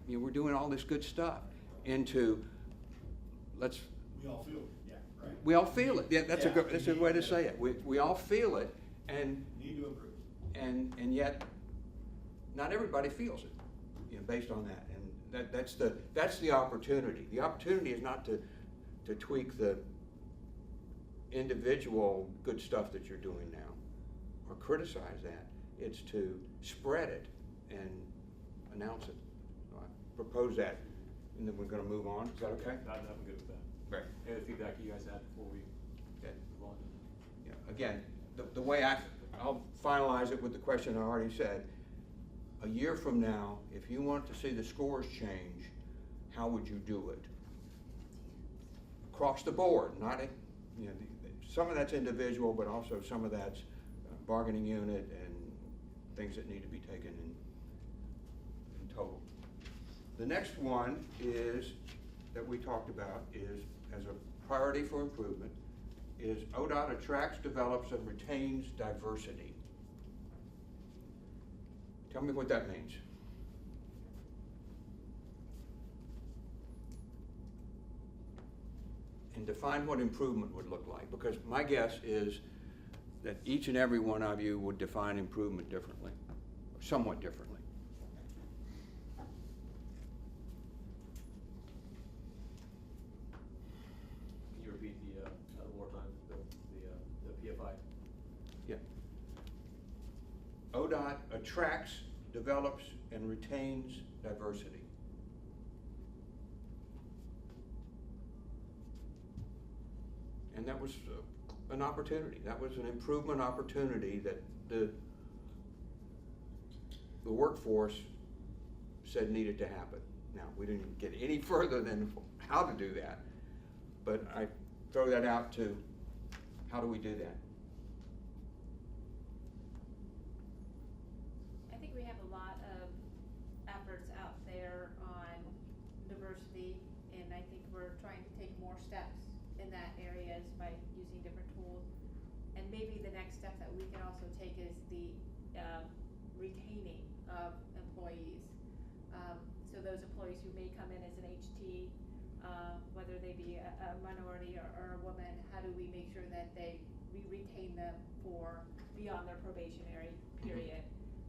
you know, we're doing all this good stuff, into We all feel it, yeah, right. we all feel it. Yeah, that's Yeah, that's a way to say it. We all feel it, and Need to improve. and yet not everybody feels it, you know, based on that. And that's the opportunity. The opportunity is not to tweak the individual good stuff that you're doing now or criticize that. It's to spread it and announce it. So I propose that, and then we're gonna move on. Is that okay? I'm good with that. Right. Any other feedback you guys had before we Okay. move on? Yeah, again, the way I'll finalize it with the question I already said. A year from now, if you want to see the scores change, how would you do it? Across the board, not, you know, some of that's individual, but also some of that's bargaining unit and things that need to be taken in total. The next one is, that we talked about, is as a priority for improvement, is ODOT attracts, develops, and retains diversity. Tell me what that means. And define what improvement would look like, because my guess is that each and every one of you would define improvement differently, or somewhat differently. Can you repeat one more time, the PFI? Yeah. ODOT attracts, develops, and retains diversity. And that was an opportunity. That was an improvement opportunity that the workforce said needed to happen. Now, we didn't get any further than how to do that, but I throw that out to, how do we do that? I think areas by using different tools. And maybe the next step that we can also take is the retaining of employees. So those employees who may come in as an HT, whether they be a minority or a woman, how do we make sure that we retain them for beyond their probationary period,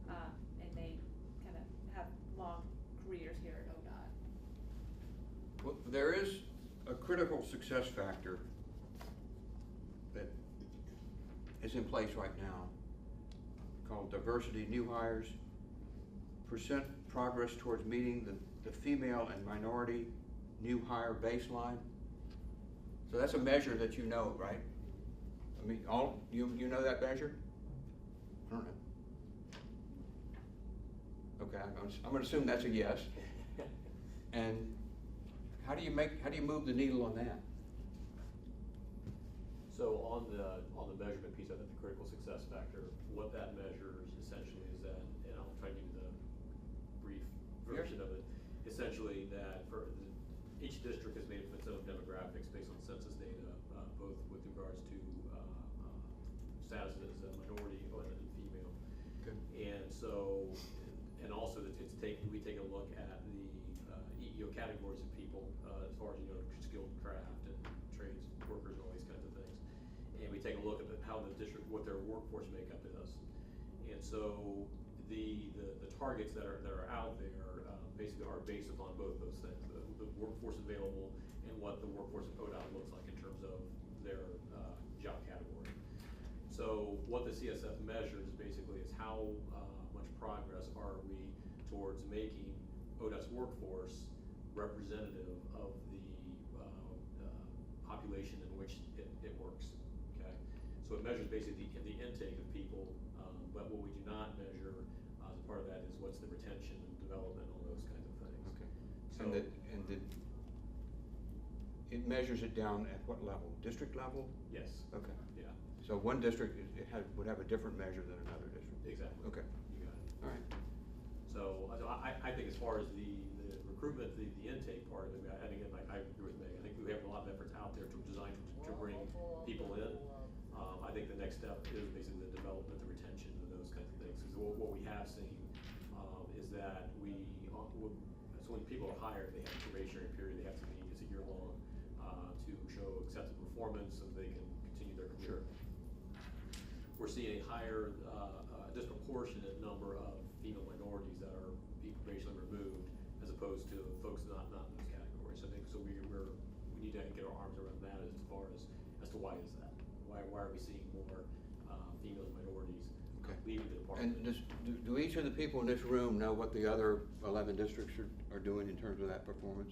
and they kind of have long careers here at ODOT? Well, there is a critical success factor that is in place right now called diversity new hires, percent progress towards meeting the female and minority new hire baseline. So that's a measure that you know, right? I mean, you know that measure? I don't know. Okay, I'm gonna assume that's a yes. And how do you move the needle on that? So on the measurement piece of it, the critical success factor, what that measures essentially is that, and I'll try to give you the brief version of it, essentially that each district is made up of its own demographics based on census data, both with regards to status as a minority and female. Okay. And so, and also that we take a look at the EEO categories of people, as far as, skilled craft and trades workers and all these kinds of things. And we take a look at how the district, what their workforce makeup is. And so the targets that are out there basically are based upon both those things, the workforce available and what the workforce of ODOT looks like in terms of their job category. So what the CSF measures basically is how much progress are we towards making ODOT's workforce representative of the population in which it works, okay? So it measures basically the intake of people, but what we do not measure as a part of that is what's the retention and development, all those kinds of things. Okay. So, It measures it down at what level? District level? yes. Okay. Yeah. So one district would have a different measure than another district? Exactly. Okay. You got it. All right. So I think as far as the recruitment, the intake part of it, and again, I agree with Meg. I think we have a lot of efforts out there designed to bring people in. I think the next step is basically the development, the retention, and those kinds of things. Because what we have seen is that so when people are hired, they have a probationary period. They have to meet, it's a year long, to show acceptable performance so they can continue their career. We're seeing a higher, disproportionate number of female minorities that are being probationally removed, as opposed to folks not in those categories. I think so. We need to get our arms around that as far as to why is that? Why are we seeing more female minorities leaving the department? And do each of the people in this room know what the other 11 districts are doing in terms of that performance?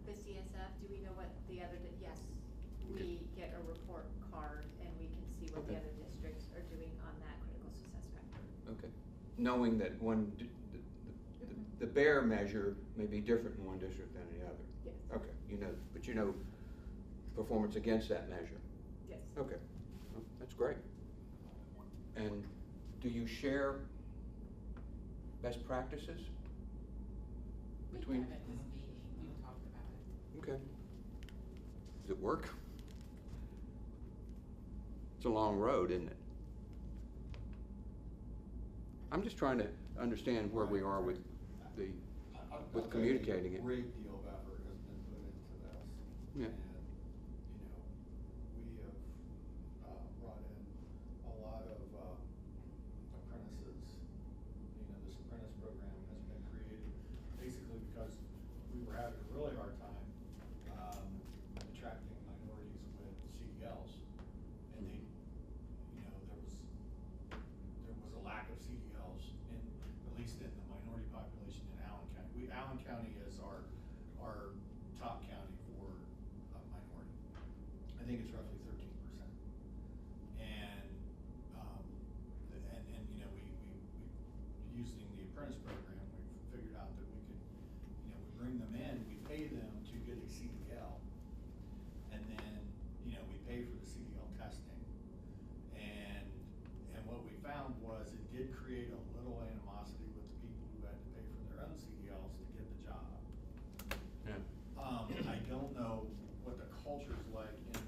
The CSF, do we know what the other, yes, we get a report card and we can see what the Okay. other districts are doing on that critical success factor. Okay. Knowing that the bare measure may be different in one district than the other? Yes. Okay, but you know performance against that measure? Yes. Okay, well, that's great. And do you share best practices between? We have at this meeting, we've talked about it. Okay. Does it work? It's a long road, isn't it? I'm just trying to understand where we are with I'll tell you, communicating it. A great deal of effort has been put into this. Yeah. And, we have, brought in a lot of, apprentices. This apprentice program has been created basically because we were having a really hard time, attracting minorities with CDLs. And they, there was a lack of CDLs at least in the minority population in Allen County. Allen County is our top county for minority. I think it's roughly 13%. And we using the apprentice program, we figured out that we could, we bring them in, we pay them to get a CDL, and then, we pay for the CDL testing. And what we found was it did create a little animosity with the people who had to pay for their own CDLs to get the job. Yeah. I don't know what the culture's like in the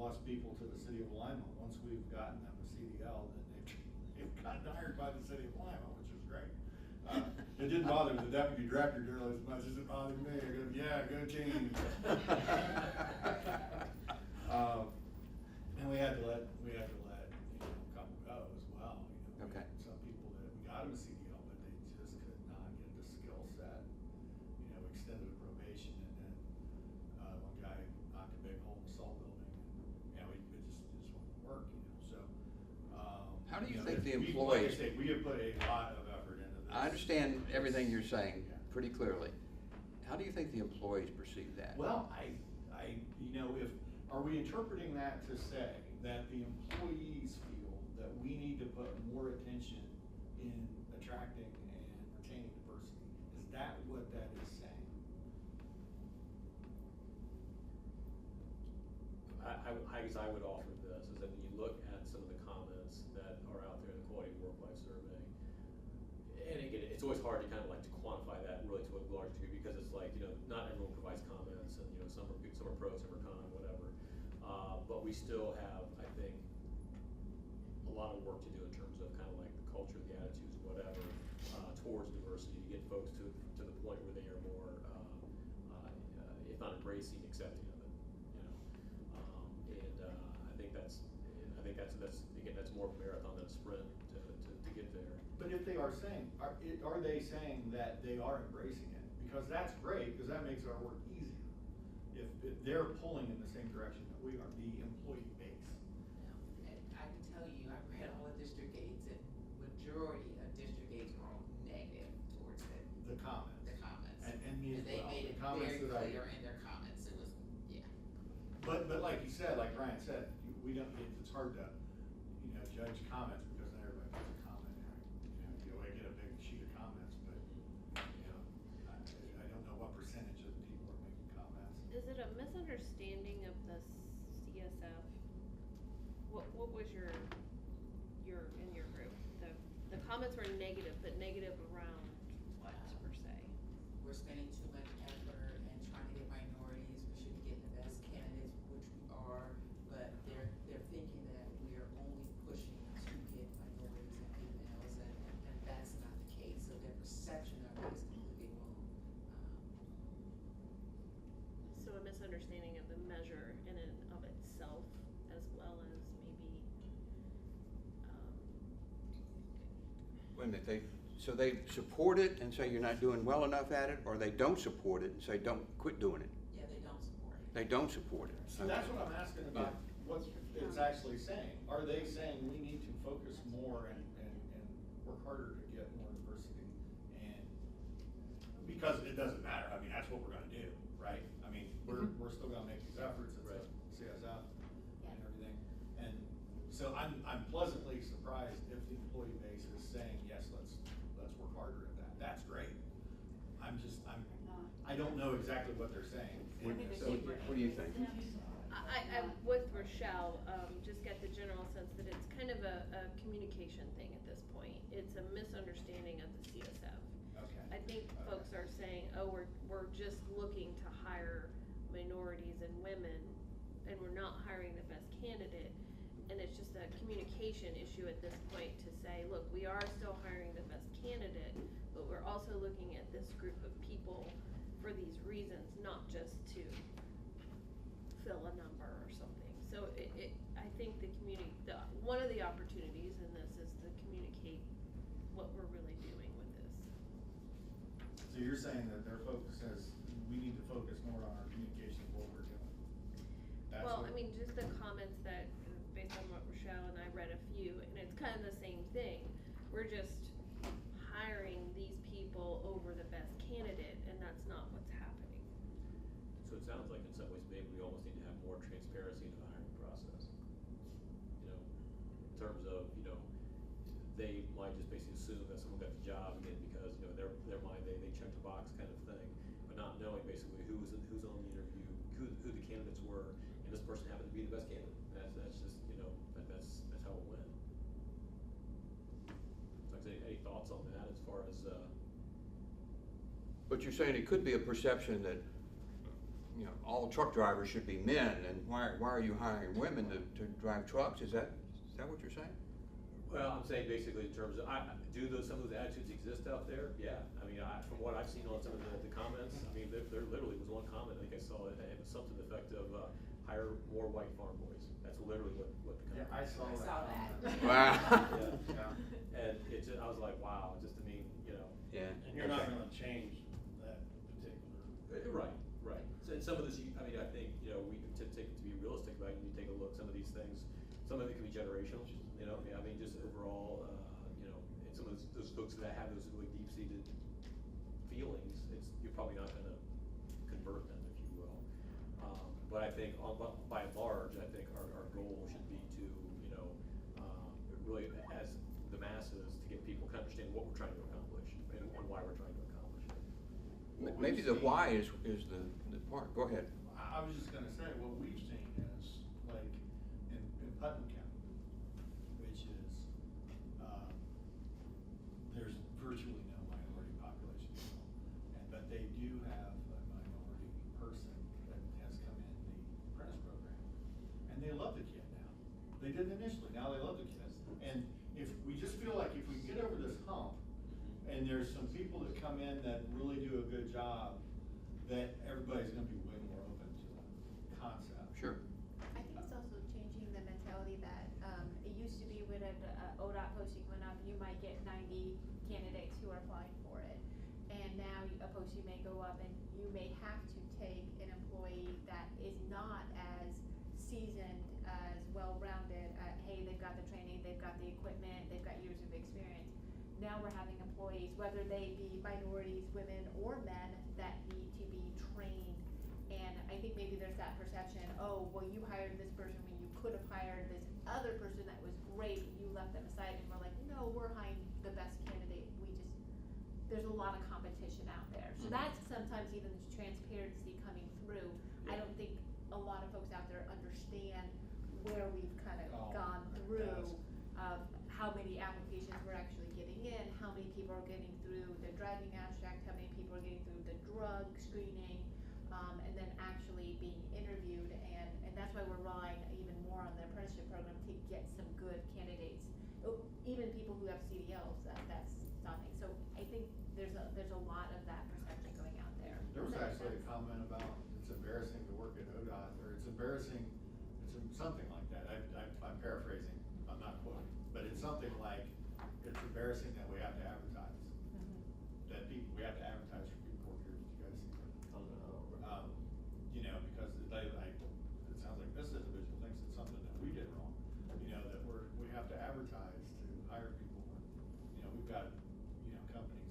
plus people to the city of Lima. Once we've gotten them a CDL, then they've gotten hired by the city of Lima, which is great. It didn't bother the deputy director nearly as much as it bothered me. I go, yeah, go team. And we had to let, come go as well, We Okay. had some people that, we got them a CDL, but they just could not get the skill set, extended the probation, and then, one guy knocked a big hole in the salt building, and, it just wouldn't work, so. How do you know, think the Like I employees- say, we have put a lot of effort into this. I understand everything you're saying Yeah. pretty clearly. How do you think the employees perceive that? Well, are we interpreting that to say that the employees feel that we need to put more attention in attracting and retaining diversity? Is that what that is saying? I guess I would offer this, is that when you look at some of the comments that are out there in the Quality of Work Life Survey, and again, it's always hard to kind of like to quantify that really to a large degree, because it's like, not everyone provides comments, and, some are good, some are pro, some are con, whatever. But we still have, I think, a lot of work to do in terms of kind of like the culture, the attitudes, whatever, towards diversity, to get folks to the point where they are more, if not embracing, accepting of it, and I think that's again, that's more of a marathon than a sprint to get there. But if they are saying, are they saying that they are embracing it? Because that's great, because that makes our work easier. If they're pulling in the same direction that we are, the employee base. And I can tell you, I read all the district aids, and majority of district aids are all negative towards it. The comments. The comments. And me as they well. made The it comments very that I- clear in their comments, it was, yeah. But like you said, like Ryan said, we don't, it's hard to, judge comments because not everybody puts a comment in. I get a big sheet of comments, but, I don't know what percentage of the people are making comments. Is it a misunderstanding of the CSF? What was your in your group? The comments were negative, but negative around what per se? We're spending too much effort and trying to get minorities, we should be getting the best candidates, which we are, but they're thinking that we are only pushing to get minorities and females, and that's not the case, so their perception of it is completely wrong. So a misunderstanding of the measure in and of itself, as well as maybe, Wait a minute, so they support it and say you're not doing well enough at it, or they don't support it and say don't quit doing it? Yeah, they don't support it. They don't support it. So that's what I'm asking about, what it's actually saying. Are they saying we need to focus more and work harder to get more diversity? And, because it doesn't matter, that's what we're gonna do, right? We're still gonna make these efforts, it's a CSF and everything. And so I'm pleasantly surprised if the employee base is saying, yes, let's work harder at that. That's great. I don't know exactly what they're saying. What do you think? I'm with Rochelle, just get the general sense that it's kind of a communication thing at this point. It's a misunderstanding of the CSF. Okay. I think folks are saying, oh, we're just looking to hire minorities and women, and we're not hiring the best candidate. And it's just a communication issue at this point to say, look, we are still hiring the best candidate, but we're also looking at this group of people for these reasons, not just to fill a number or something. So I think one of the opportunities in this is to communicate what we're really doing with this. So you're saying that their focus says, we need to focus more on our communication of what we're doing? That's Well, what- just the comments that, based on what Rochelle and I read a few, and it's kind of the same thing. We're just hiring these people over the best candidate, and that's not what's happening. So it sounds like in some ways maybe we almost need to have more transparency in the hiring process. In terms of, they might just basically assume that someone got the job again because, in their mind, they checked the box kind of thing, but not knowing basically who's on the interview, who the candidates were, and this person happened to be the best candidate. That's just, that's how it went. Like, any thoughts on that as far as, But you're saying it could be a perception that you know, all truck drivers should be men, and why are you hiring women to drive trucks? Is that what you're saying? Well, I'm saying basically in terms of, some of those attitudes exist out there? Yeah, I mean, from what I've seen on some of the comments, I mean, there literally was one comment, I think I saw it, it was something to the effect of, hire more white farm boys. That's literally what the comment. Yeah, I saw that. Wow. Yeah. And I was like, wow, just, I mean, you know. Yeah. And you're not gonna change that particular. Right. So, and some of this, I mean, I think, you know, to be realistic about it, you take a look, some of these things, some of it can be generational, you know, I mean, just overall, you know, and some of those folks that have those really deep-seated feelings, you're probably not gonna convert them, if you will. But I think, by and large, I think our goal should be to, you know, really, as the masses, to get people to understand what we're trying to accomplish and why we're trying to accomplish it. Maybe the why is the part. Go ahead. I was just gonna say, what we've seen is, like, in Putnam County, which is, there's virtually no minority population at all. But they do have a minority person that has come in the apprentice program. And they love the kid now. They didn't initially, now they love the kid. And if, we just feel like if we get over this hump, and there's some people that come in that really do a good job, that everybody's gonna be way more open to the concept. Sure. I think it's also changing the mentality that, it used to be when an ODOT posting went up, you might get 90 candidates who are applying for it. And now a posting may go up and you may have to take an employee that is not as seasoned, as well-rounded, hey, they've got the training, they've got the equipment, they've got years of experience. Now we're having employees, whether they be minorities, women, or men, that need to be trained. And I think maybe there's that perception, oh, well, you hired this person when you could have hired this other person that was great, you left them aside, and we're like, no, we're hiring the best candidate. There's a lot of competition out there. So that's sometimes even transparency coming through. I don't think a lot of folks out there understand where we've kind of gone through of how many applications we're actually getting in, how many people are getting through the driving abstract, how many people are getting through the drug screening, and then actually being interviewed. And that's why we're relying even more on the apprenticeship program to get some good candidates. Even people who have CDLs, that's stopping. So I think there's a lot of that perception going out there. There was actually a comment about it's embarrassing to work at ODOT, or it's embarrassing, something like that. I'm paraphrasing, I'm not quoting, but it's something like, it's embarrassing that we have to advertise. That we have to advertise for people here. Did you guys see that? You know, because it sounds like this individual thinks it's something that we did wrong. You know, that we have to advertise to hire people. You know, we've got, you know, companies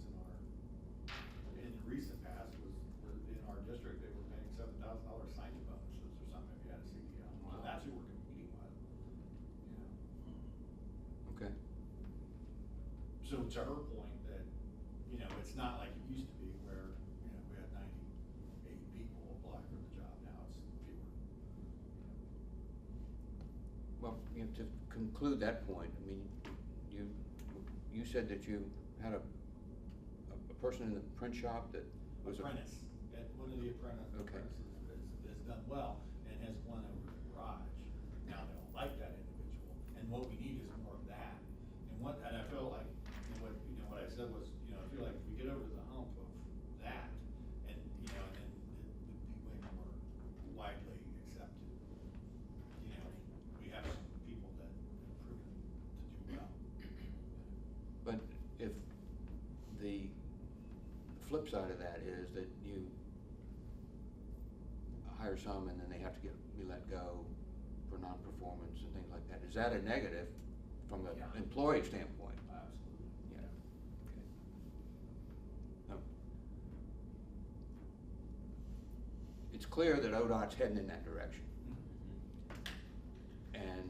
in the recent past were in our district, they were paying $7,000 signing bonuses or something if you had a CDL. So that's who we're competing with. You know. Okay. So to her point that, you know, it's not like it used to be where, you know, we had 98 people apply for the job, now it's fewer. Well, you know, to conclude that point, I mean, you said that you had a person in the print shop that was Apprentice, that one of the apprentices has done well and has won over the garage. Now they don't like that individual, and what we need is more of that. And I feel like, what I said was, you know, I feel like if we get over the hump of that, and, you know, and then it would be way more widely accepted. You know, we have some people that have proven to do well. But if the flip side of that is that you hire some and then they have to be let go for non-performance and things like that, is that a negative from the employee standpoint? Absolutely. Yeah. Okay. It's clear that ODOT's heading in that direction. And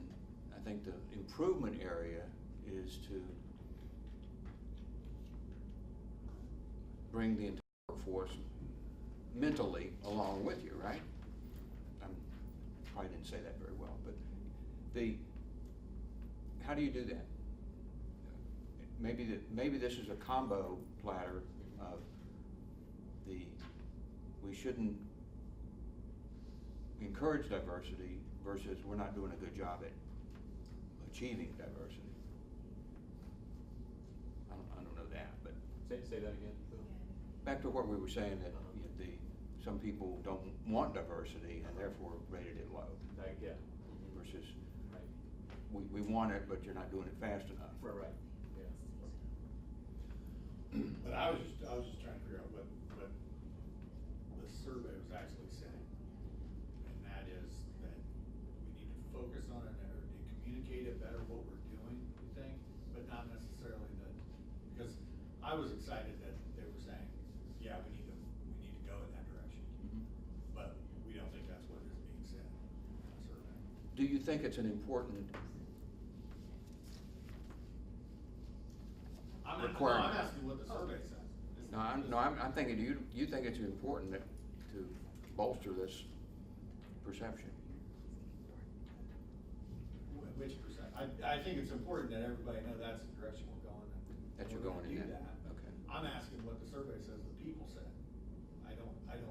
I think the improvement area is to bring the entire workforce mentally along with you, right? I probably didn't say that very well, but how do you do that? Maybe this is a combo platter of we shouldn't encourage diversity versus we're not doing a good job at achieving diversity. I don't know that, but Say that again, Bill? back to what we were saying, that some people don't want diversity and therefore rated it low. Yeah. Versus, Right. we want it, but you're not doing it fast enough. Right, yeah. But I was just trying to figure out what the survey was actually saying. And that is that we need to focus on it or communicate it better what we're doing, you think? But not necessarily that, because I was excited that they were saying, yeah, we need to go in that direction. But we don't think that's what is being said in the survey. Do you think it's an important requirement? I'm asking what the survey says. I'm thinking, you think it's important to bolster this perception? Which percent? I think it's important that everybody know that's the direction we're going in. That you're We're going gonna in do that? that. Okay. I'm asking what the survey says the people said. I don't know.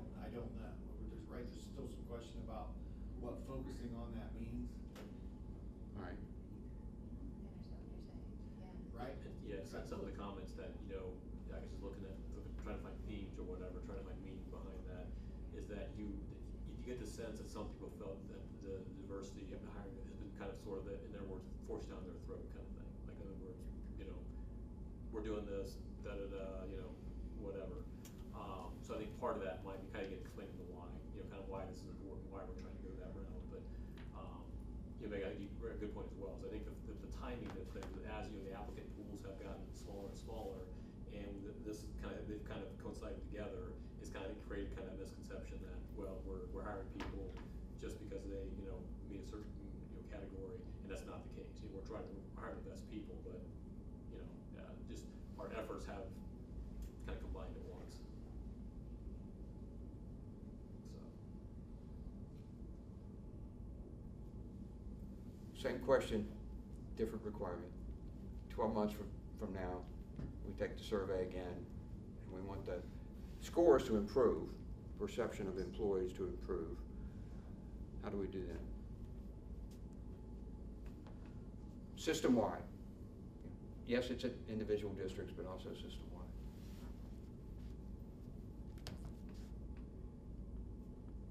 There's still some question about what focusing on that means, All right. right? Yeah, some of the comments that, I guess just looking at, trying to find themes or whatever, trying to find meaning behind that, is that you get the sense that some people felt that the diversity of the hiring has been kind of sort of, in their words, forced down their throat kind of thing. Like, in other words, we're doing this, whatever. So I think part of that might be kind of explaining the why, kind of why this is important, why we're trying to go that route. But, I think you bring a good point as well. So I think the timing of things, as the applicant pools have gotten smaller and smaller, and they've kind of coincided together, it's kind of created kind of misconception that, well, we're hiring people just because they, meet a certain, category, and that's not the case. We're trying to hire the best people, but, just our efforts have kind of combined at once. So. Same question, different requirement. 12 months from now, we take the survey again, and we want the scores to improve, perception of employees to improve. How do we do that? System-wide. Yes, it's at individual districts, but also system-wide.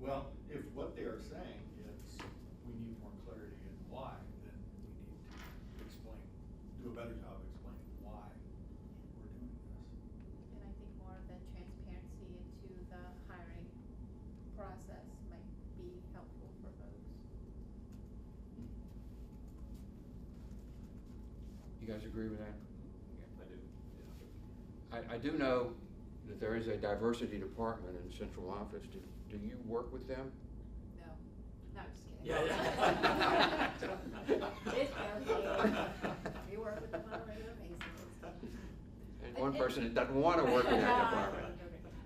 Well, if what they are saying is we need more clarity in why, then we need to do a better job explaining why we're doing this. And I think more of the transparency into the hiring process might be helpful for folks. You guys agree with that? I do, yeah. I do know that there is a diversity department in the central office. Do you work with them? No, not just kidding. Yeah. It's joking. We work with them on a regular basis. And one person that doesn't want to work in that department.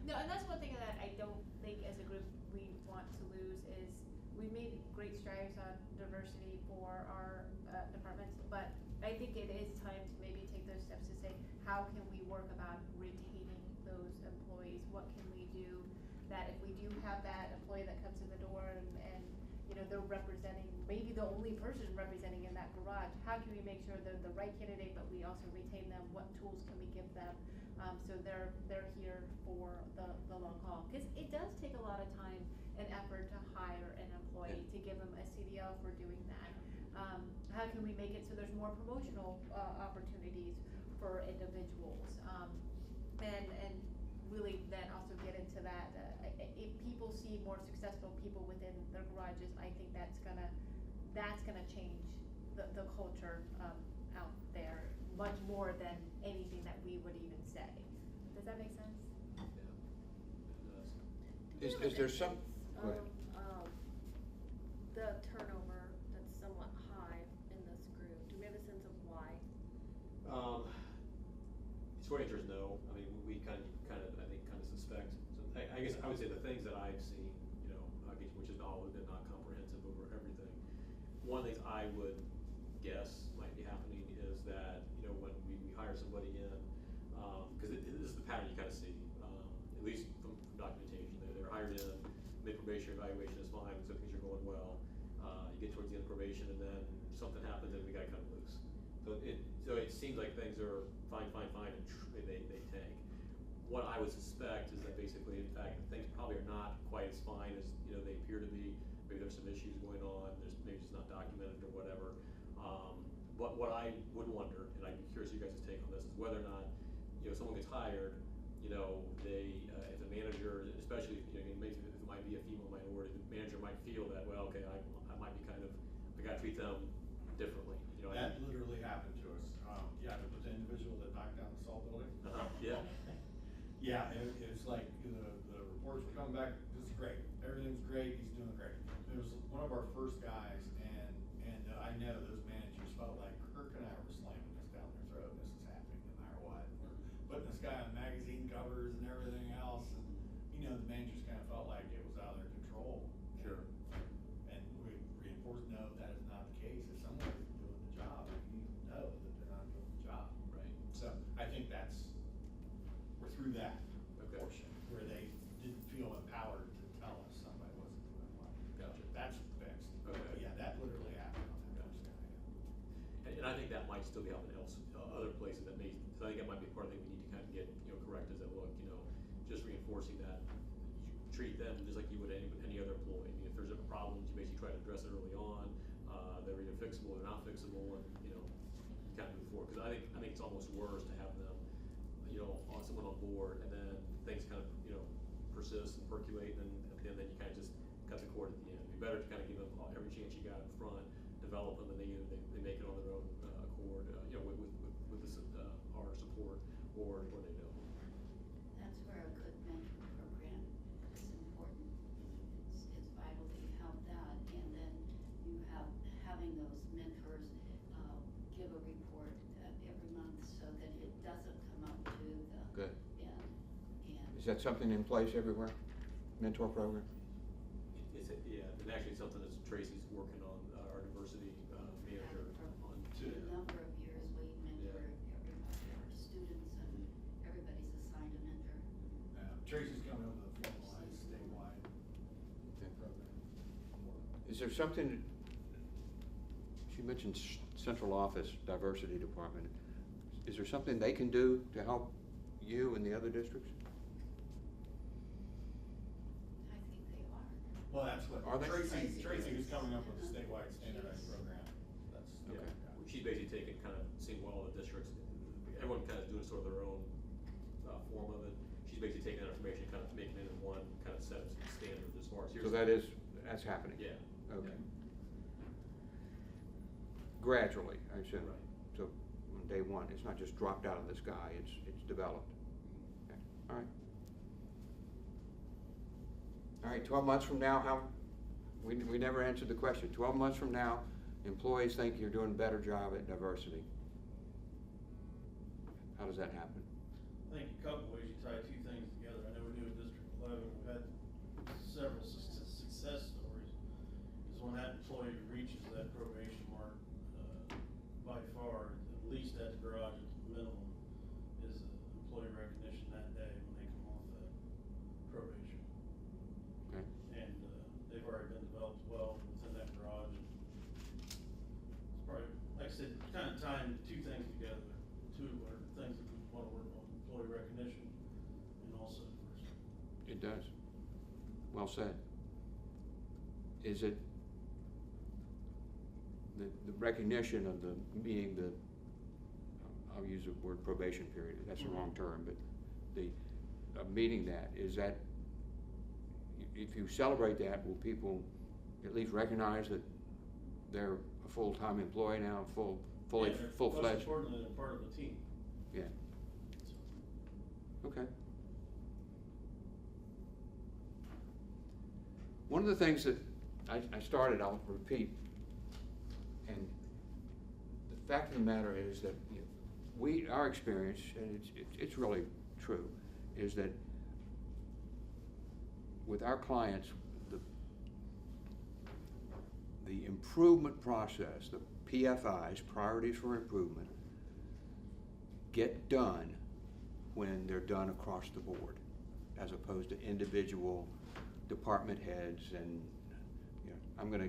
No, and that's one thing that I don't think as a group we want to lose is we made great strides on diversity for our departments, but I think it is time to maybe take those steps to say, how can we work about retaining those employees? What can we do that if we do have that employee that comes in the door and they're representing, maybe the only person representing in that garage, how can we make sure they're the right candidate, but we also retain them? What tools can we give them? So they're here for the long haul. Because it does take a lot of time and effort to hire an employee, to give them a CDL for doing that. How can we make it so there's more promotional opportunities for individuals? And really then also get into that, if people see more successful people within their garages, I think that's gonna change the culture out there much more than anything that we would even say. Does that make sense? Yeah, it does. Is there some? Go ahead. The turnover that's somewhat high in this group, do we have a sense of why? Short answer is no. I mean, we kind of suspect. So I guess I would say the things that I've seen, which is always been not comprehensive over everything. One of the things I would guess might be happening is that, when we hire somebody in, because this is the pattern you kind of see, at least from documentation, they're hired in, mid probation evaluation is fine, so things are going you get towards the end of probation, and then something happens and we gotta cut it loose. So it seems like things are fine, and they tank. What I would suspect is that basically, in fact, things probably are not quite as fine as, they appear to be. Maybe there's some issues going on, maybe it's not documented or whatever. But what I would wonder, and I'd be curious your guys' take on this, is whether or not, someone gets hired, they, if a manager, especially, maybe if it might be a female minority, the manager might feel that, well, okay, I might be I gotta treat them differently, That literally happened to us. Yeah, with the individual that knocked down the salt building. Yeah. Yeah, it's like, the reports were coming back, this is great, everything's great, he's doing great. It was one of our first guys, and I know those managers felt like Kirk and I were slamming this down their throat, this is happening no matter what. We're putting this guy on magazine covers and everything else, and, the managers kind of felt like it was out of their control. Sure. And we reinforced, no, that is not the case. If someone isn't doing the job, you need to know that they're not doing the job. Right. So I think we're through that Okay. portion, where they didn't feel empowered to tell us somebody wasn't doing well. Gotcha. That's fixed. Okay. But yeah, that literally happened on that first guy. And I think that might still be happening other places that may, so I think that might be part of the thing we need to kind of get, correct, is that, look, just reinforcing that you treat them just like you would any other employee. I mean, if there's a problem, you basically try to address it early on, they're either fixable or not fixable, and, kind of move forward. Because I think it's almost worse to have them, on someone on board, and then things kind of, persist and percolate, and then you kind of just cut the cord at the end. It'd be better to kind of give them every chance you got in front, develop them, and they make it on their own accord, with this, our support, or they don't. That's where a good mentor program is important. It's vital that you have that, and then you having those mentors, give a report every month so that it doesn't come up to the Good. end. And Is that something in place everywhere? Mentor program? And actually something that Tracy's working on, our diversity manager on for too. a number of years, we mentor everybody, our students, and everybody's assigned a mentor. Tracy's coming up with a formalized statewide program. Is there something, she mentioned central office diversity department. Is there something they can do to help you and the other districts? I think they are. Well, that's what, Are they? Tracy was coming up with a statewide standardized program. That's. Yeah, Okay. she's basically taking, kind of seeing what all the districts, everyone kind of doing sort of their own form of it. She's basically taking that information, kind of making it in one kind of set of standards as far as here's. So that's happening? Yeah. Okay. Yeah. Gradually, I assume. Right. So on day one, it's not just dropped out of the sky, it's developed. Okay. All right. All right, 12 months from now, we never answered the question. 12 months from now, employees think you're doing a better job at diversity. How does that happen? I think a couple ways you tie two things together. I know we do in District 11, we've had several success stories. Is when that employee reaches that probation mark, by far, at least at the garage at the minimum, is employee recognition that day when they come off that probation. Okay. And they've already been developed well within that garage. It's probably, like I said, kind of tying two things together. Two are things that we want to work on, employee recognition and also diversity. It does. Well said. Is it the recognition of meeting the, I'll use the word probation period, that's the wrong term, but meeting that, is that, if you celebrate that, will people at least recognize that they're a full-time employee now, full-fledged? Most importantly, they're part of a team. Yeah. Okay. One of the things that I started, I'll repeat, and the fact of the matter is that our experience, and it's really true, is that with our clients, the improvement process, the PFIs, priorities for improvement, get done when they're done across the board, as opposed to individual department heads and, I'm gonna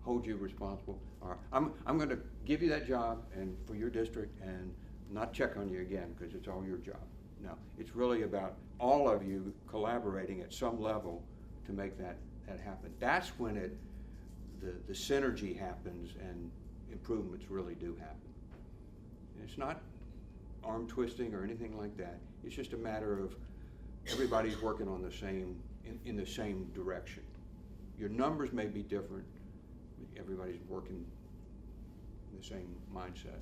hold you responsible. Or I'm gonna give you that job and for your district and not check on you again because it's all your job. No, it's really about all of you collaborating at some level to make that happen. That's when the synergy happens and improvements really do happen. And it's not arm twisting or anything like that. It's just a matter of everybody's working on the same, in the same direction. Your numbers may be different, but everybody's working in the same mindset.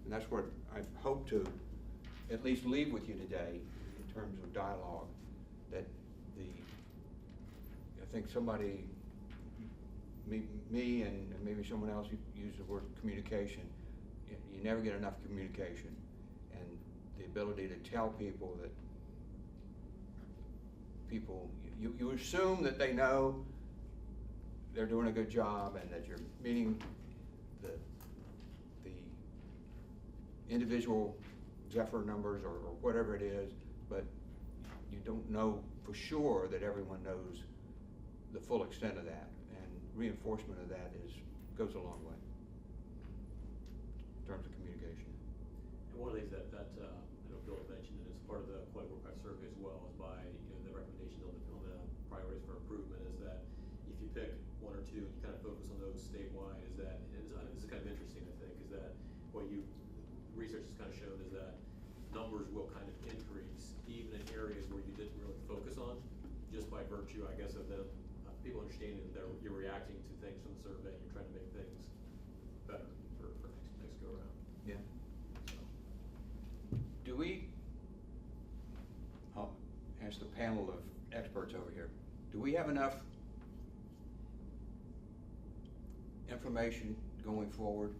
And that's what I hope to at least leave with you today in terms of dialogue, that I think somebody, me and maybe someone else used the word communication. You never get enough communication, and the ability to tell people that you assume that they know they're doing a good job and that you're meeting the individual Zephyr numbers or whatever it is, but you don't know for sure that everyone knows the full extent of that, and reinforcement of that goes a long way in terms of communication. And one of the things that I know Bill mentioned, and it's part of the quality work survey as well, is by the recommendations on the priorities for improvement, is that if you pick one or two, you kind of focus on those statewide, is that, and this is kind of interesting, I think, is that what research has kind of shown is that numbers will kind of increase even in areas where you didn't really focus on, just by virtue, I guess, of them, people understanding that you're reacting to things from the survey, and you're trying to make things better for next go around. Yeah. So. Do we, I'll ask the panel of experts over here, do we have enough information going forward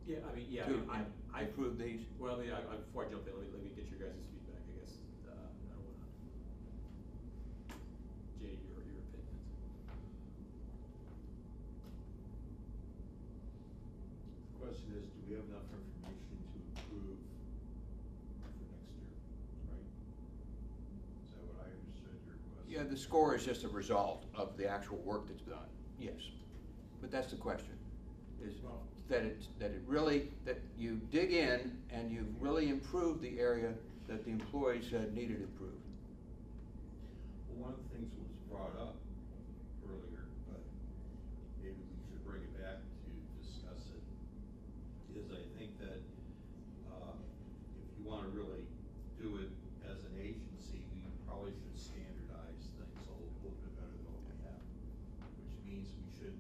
Yeah, I mean, yeah, to I improve these? Well, before I jump in, let me get your guys' feedback, I guess. I don't wanna, Jay, your opinions. The question is, do we have enough information to improve for next year, right? Is that what I understood your question? Yeah, the score is just a result of the actual work that's done, yes. But that's the question, is Well- that you dig in and you really improve the area that the employees said needed improved. Well, one of the things was brought up earlier, but maybe we should bring it back to discuss it, is I think that, if you wanna really do it as an agency, we probably should standardize things a little bit better than what we have. Which means we should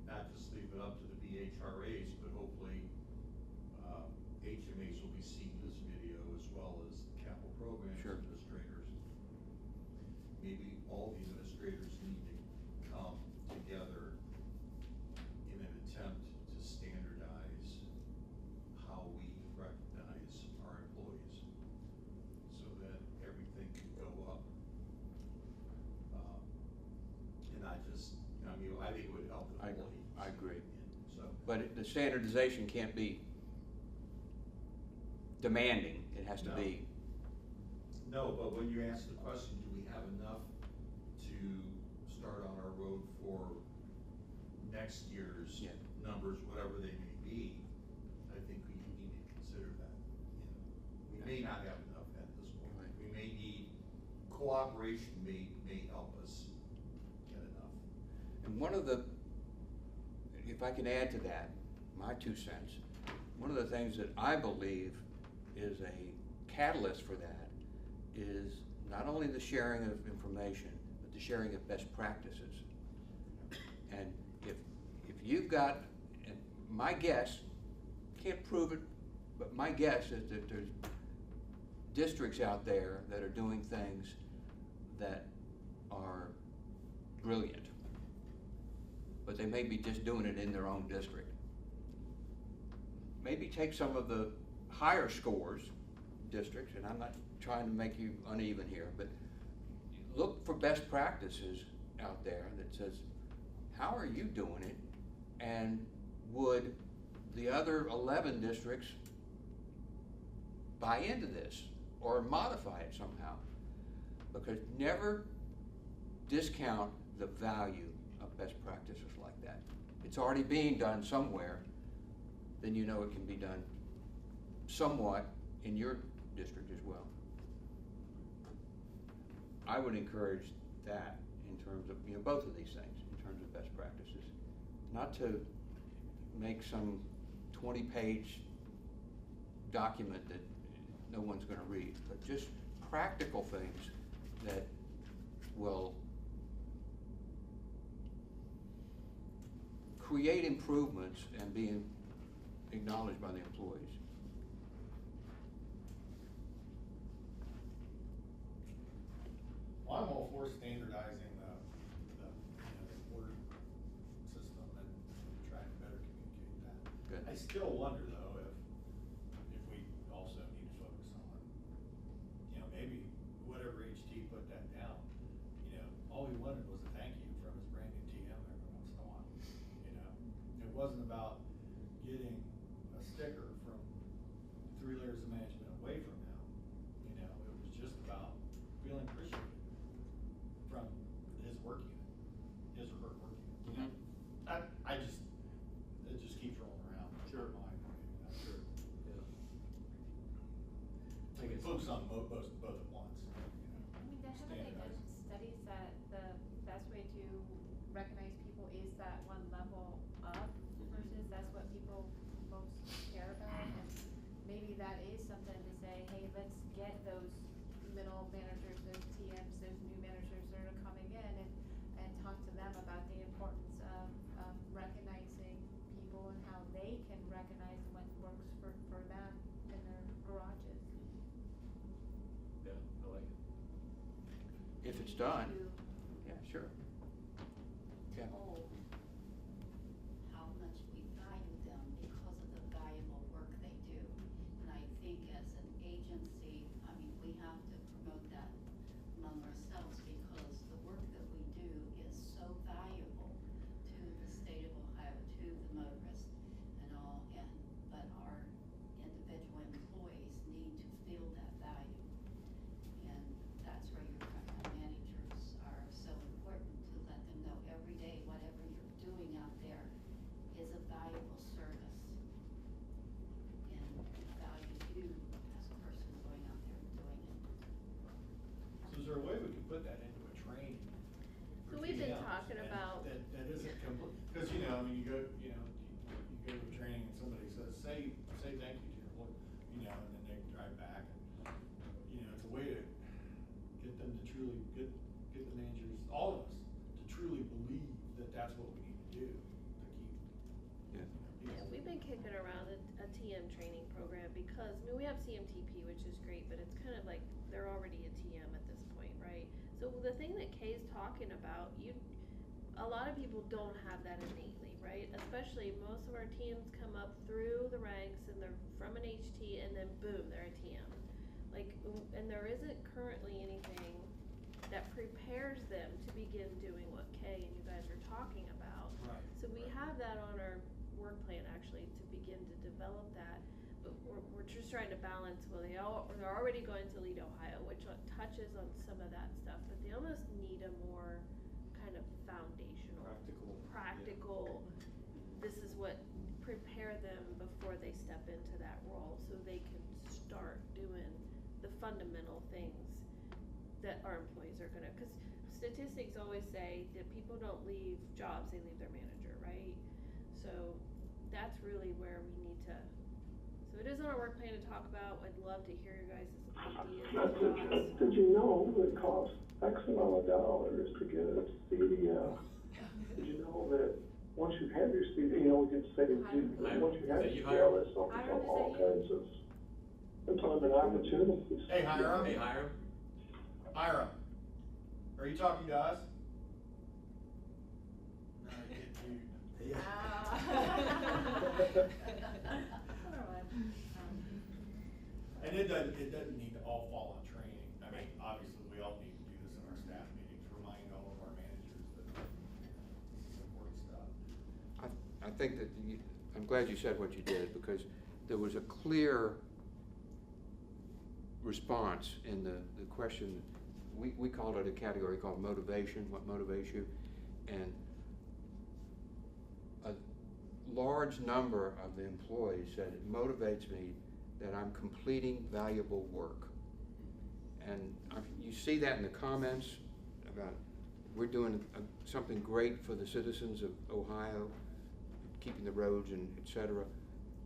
not just leave it up to the BHRAs, but hopefully, HMAs will be seeing this video as well as capital programs Sure. administrators. Maybe all the administrators need to come together in an attempt to standardize how we recognize our employees, so that everything can go up. And not just, I mean, I think it would help the I whole agency. agree. So. But the standardization can't be demanding, it has to No. be. No, but when you ask the question, do we have enough to start on our road for next year's Yeah. numbers, whatever they may be, I think we need to consider that. We may not have enough at this point. Right. We may need, cooperation may help us get enough. And one of the, if I can add to that, my 2 cents, one of the things that I believe is a catalyst for that is not only the sharing of information, but the sharing of best practices. And if you've got, and my guess, can't prove it, but my guess is that there's districts out there that are doing things that are brilliant, but they may be just doing it in their own district. Maybe take some of the higher scores districts, and I'm not trying to make you uneven here, but look for best practices out there that says, how are you doing it? And would the other 11 districts buy into this or modify it somehow? Because never discount the value of best practices like that. It's already being done somewhere, then you know it can be done somewhat in your district as well. I would encourage that in terms of, both of these things, in terms of best practices. Not to make some 20-page document that no one's gonna read, but just practical things that will create improvements and be acknowledged by the employees. Well, I'm all for standardizing the word system and trying to better communicate that. Good. I still wonder though if we also need to focus on, maybe whatever HT put that down, all he wanted was a thank you from his brand new TM every once in a while. It wasn't about getting a sticker from 3 layers of management away from him. It was just about feeling appreciated from his work unit, his or her work unit. It just keeps rolling around. Sure. In my mind, Sure. Yeah. I think We it's focus on both at once. I mean, haven't they done studies that the best way to recognize people is that one level up versus that's what people most care about? And maybe that is something to say, hey, let's get those middle managers, those TMs, those new managers that are coming in and talk to them about the importance of recognizing people and how they can recognize what works for them in their garages. Yeah, I like it. If it's done, To yeah, sure. Yeah. told how much we value them because of the valuable work they do. And I think as an agency, we have to promote that among ourselves because the work that we do is so valuable to the state of Ohio, to the motorists and all, but our individual employees need to feel that value. And that's where your frontline managers are so important, to let them know every day, whatever you're doing out there is a valuable service. And value you as a person going out there and doing it. So is there a way we can put that into a training? So for we've been TMs talking and about- That isn't complete, because you go, you go to a training and somebody says, say thank you to your employee, and then they drive back and, it's a way to get them to truly, get the managers, all of us, to truly believe that that's what we need to do to keep. Yeah. Yeah, we've been kicking around a TM training program because, we have CMTP, which is great, but it's kind of like they're already a TM at this point, right? So the thing that Kay's talking about, a lot of people don't have that innately, right? Especially most of our teams come up through the ranks and they're from an HT and then boom, they're a TM. And there isn't currently anything that prepares them to begin doing what Kay and you guys are talking about. Right. So we have that on our work plan actually to begin to develop that, but we're just trying to balance, they're already going to Lead Ohio, which touches on some of that stuff, but they almost need a more kind of foundational. Practical, this is what prepare them before they step into that role, so they can start doing the fundamental things that our employees are gonna, cause statistics always say that people don't leave jobs, they leave their manager, right? So that's really where we need to, so it is on our work plan to talk about. I'd love to hear your guys' ideas and thoughts. Did you know it costs X amount of dollars to get a CDL? Did you know that once you have your CDL, we can say, once you have your CDL, there's all kinds of employment opportunities. Hey, Hiram. Hey, Hiram. Hiram, are you talking to us? No, I get you. And it doesn't need to all fall on training. Obviously, we all need to do this in our staff meetings, remind all of our managers that this is important stuff. I think that I'm glad you said what you did, because there was a clear response in the question. We called it a category called motivation, what motivates you, and large number of the employees said it motivates me that I'm completing valuable work. And you see that in the comments about we're doing something great for the citizens of Ohio, keeping the roads and et cetera.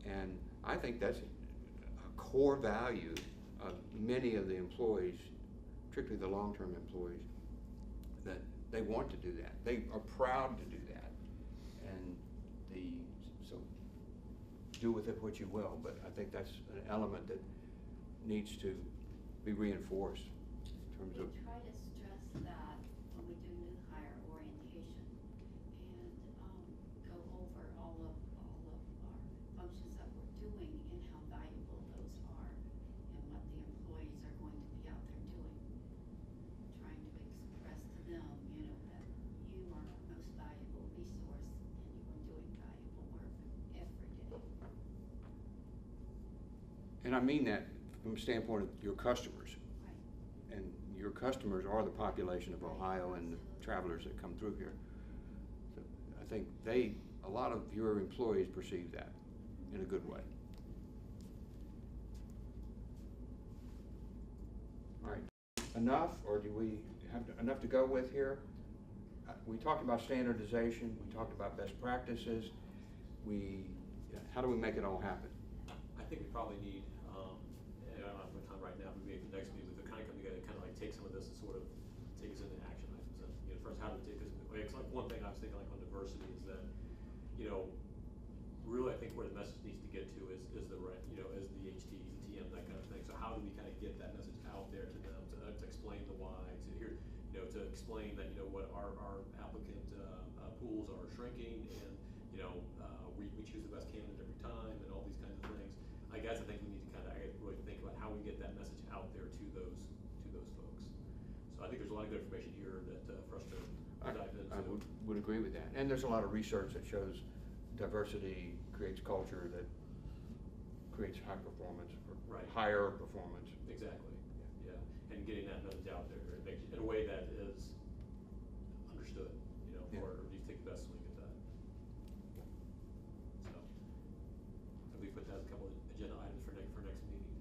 And I think that's a core value of many of the employees, particularly the long-term employees, that they want to do that. They are proud to do that. And so do with it what you will, but I think that's an element that needs to be reinforced in terms of. We try to stress that when we do new hire orientation and go over all of our functions that we're doing and how valuable those are and what the employees are going to be out there doing. Trying to express to them, that you are our most valuable resource and you are doing valuable work every day. And I mean that from the standpoint of your customers. Right. And your customers are the population of Ohio and the travelers that come through here. So I think a lot of your employees perceive that in a good way. All right, enough, or do we have enough to go with here? We talked about standardization, we talked about best practices. How do we make it all happen? I think we probably need, I don't have time right now, but maybe the next meeting, we could kind of come together and kind of like take some of this and sort of take us into action items. And, first how to take us, it's like one thing I was thinking like on diversity is that, really I think where the message needs to get to is the right, is the HTs, the TM, that kind of thing. So how do we kind of get that message out there to them to explain the why, to explain that, what our applicant pools are shrinking and, we choose the best candidate every time and all these kinds of things. I guess I think we need to kind of really think about how we get that message out there to those folks. So I think there's a lot of good information here that for us to dive into. I would agree with that. And there's a lot of research that shows diversity creates culture that creates high performance, or right. higher performance. Exactly. Yeah. And getting that message out there in a way that is understood, Yeah. or at least take the best swing at that. So, have we put that as a couple of agenda items for next meeting?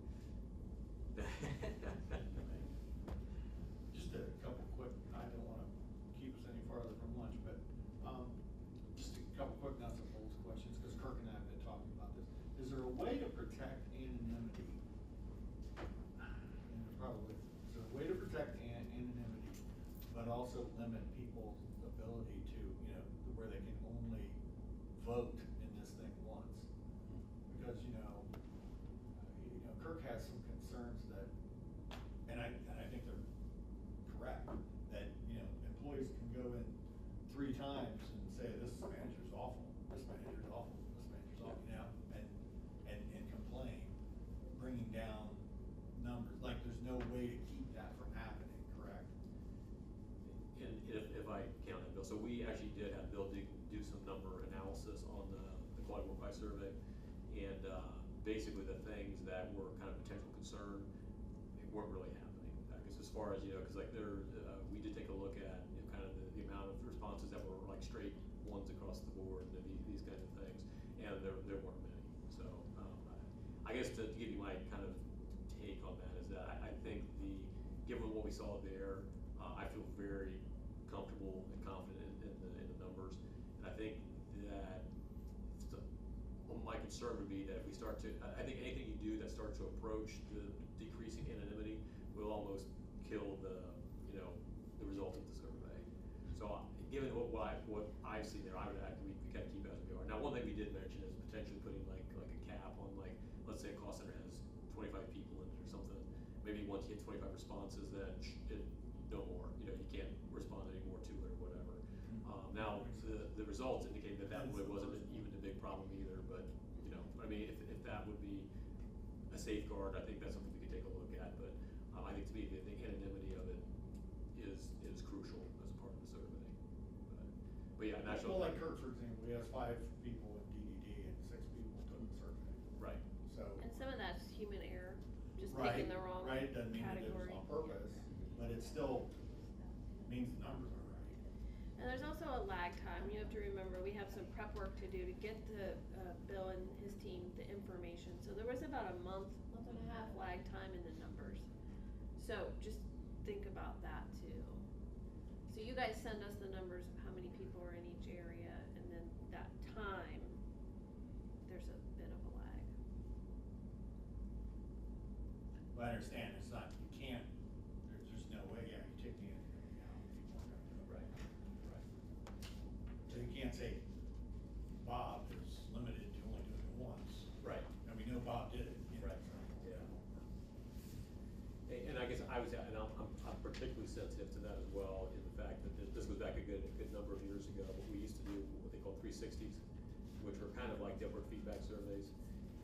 Just a couple quick, I don't wanna keep us any farther from lunch, but, just a couple quick nuts and bolts questions, cause Kirk and I have been talking about this. Is there a way to protect anonymity? And probably, is there a way to protect anonymity, but also limit people's ability to, where they can only vote in this thing once? Because, Kirk has some concerns that, and I think they're correct, that, employees can go in 3 times and say, this manager's awful, this manager's awful, this manager's awful, and complain, bringing down numbers. Like, there's no way to keep that from happening, correct? And if I count that, Bill, so we actually did have Bill do some number analysis on the quality work by survey, and basically the things that were kind of potential concern weren't really happening. Because as far as, because like we did take a look at kind of the amount of responses that were like straight ones across the board, and these kinds of things, and there weren't many. So I guess to give you my kind of take on that is that I think given what we saw there, I feel very comfortable and confident in the numbers, and I think that my concern would be that if we start to, I think anything you do that starts to approach the decreasing anonymity will almost kill the result of the survey. So given what I've seen there, I would we kind of keep it as we are. Now, one thing we did mention is potentially putting like a cap on, like, let's say a call center has 25 people in it or something. Maybe once you hit 25 responses, then no more. You can't respond anymore to it or whatever. Now, the results indicate that really wasn't even a big problem either. But if that would be a safeguard, I think that's something we could take a look at. But I think to me, the anonymity of it is crucial as a part of the survey. But yeah, Well, like Kirk, for example, he has 5 people in DDD and 6 people took the survey. Right. So. And some of that's human error, just Right, picking the wrong right, doesn't mean that it was category. on purpose, but it still means the numbers are right. And there's also a lag time. You have to remember, we have some prep work to do to get the, Bill and his team the information. So there was about a month and a half lag time in the numbers. So just think about that too. So you guys send us the numbers of how many people are in each area, and then that time, there's a bit of a lag. Well, I understand, it's not, you can't, there's no way, yeah, you take the entity out, people aren't gonna do it. Right, right. So you can't say Bob is limited to only doing it once. Right. And we know Bob did it, you know, Right. so, Yeah. And I guess I was, and I'm particularly sensitive to that as well, in the fact that this goes back a good number of years ago, but we used to do what they call 360s, which were kind of like network feedback surveys.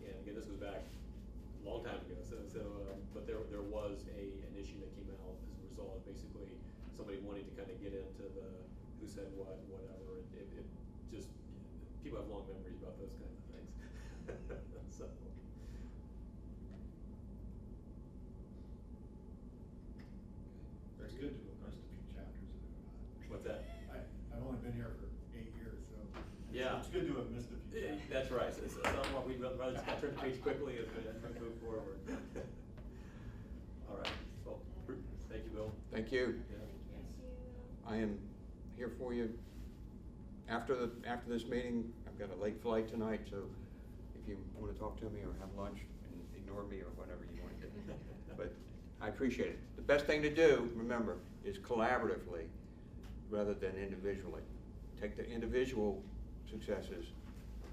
And again, this was back a long time ago, but there was an issue that came out as a result of basically somebody wanting to kind of get into the who said what, whatever, and it just, people have long memories about those kinds of things. So. it's good to have missed a few chapters of it. What's that? I've only been here for 8 years, so. Yeah. It's good to have missed a few chapters. That's right, it's somewhat, we'd rather just turn the page quickly as we move forward. All right, well, thank you, Bill. Thank you. Yeah. I am here for you after this meeting. I've got a late flight tonight, so if you want to talk to me or have lunch and ignore me or whatever you want to do. But I appreciate it. The best thing to do, remember, is collaboratively rather than individually. Take the individual successes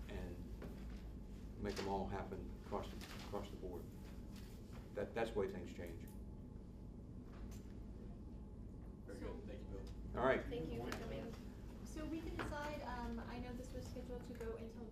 and make them all happen across the board. That's the way things change. Very good, thank you, Bill. All right. Thank you for coming. So we can decide, I know this was scheduled to go until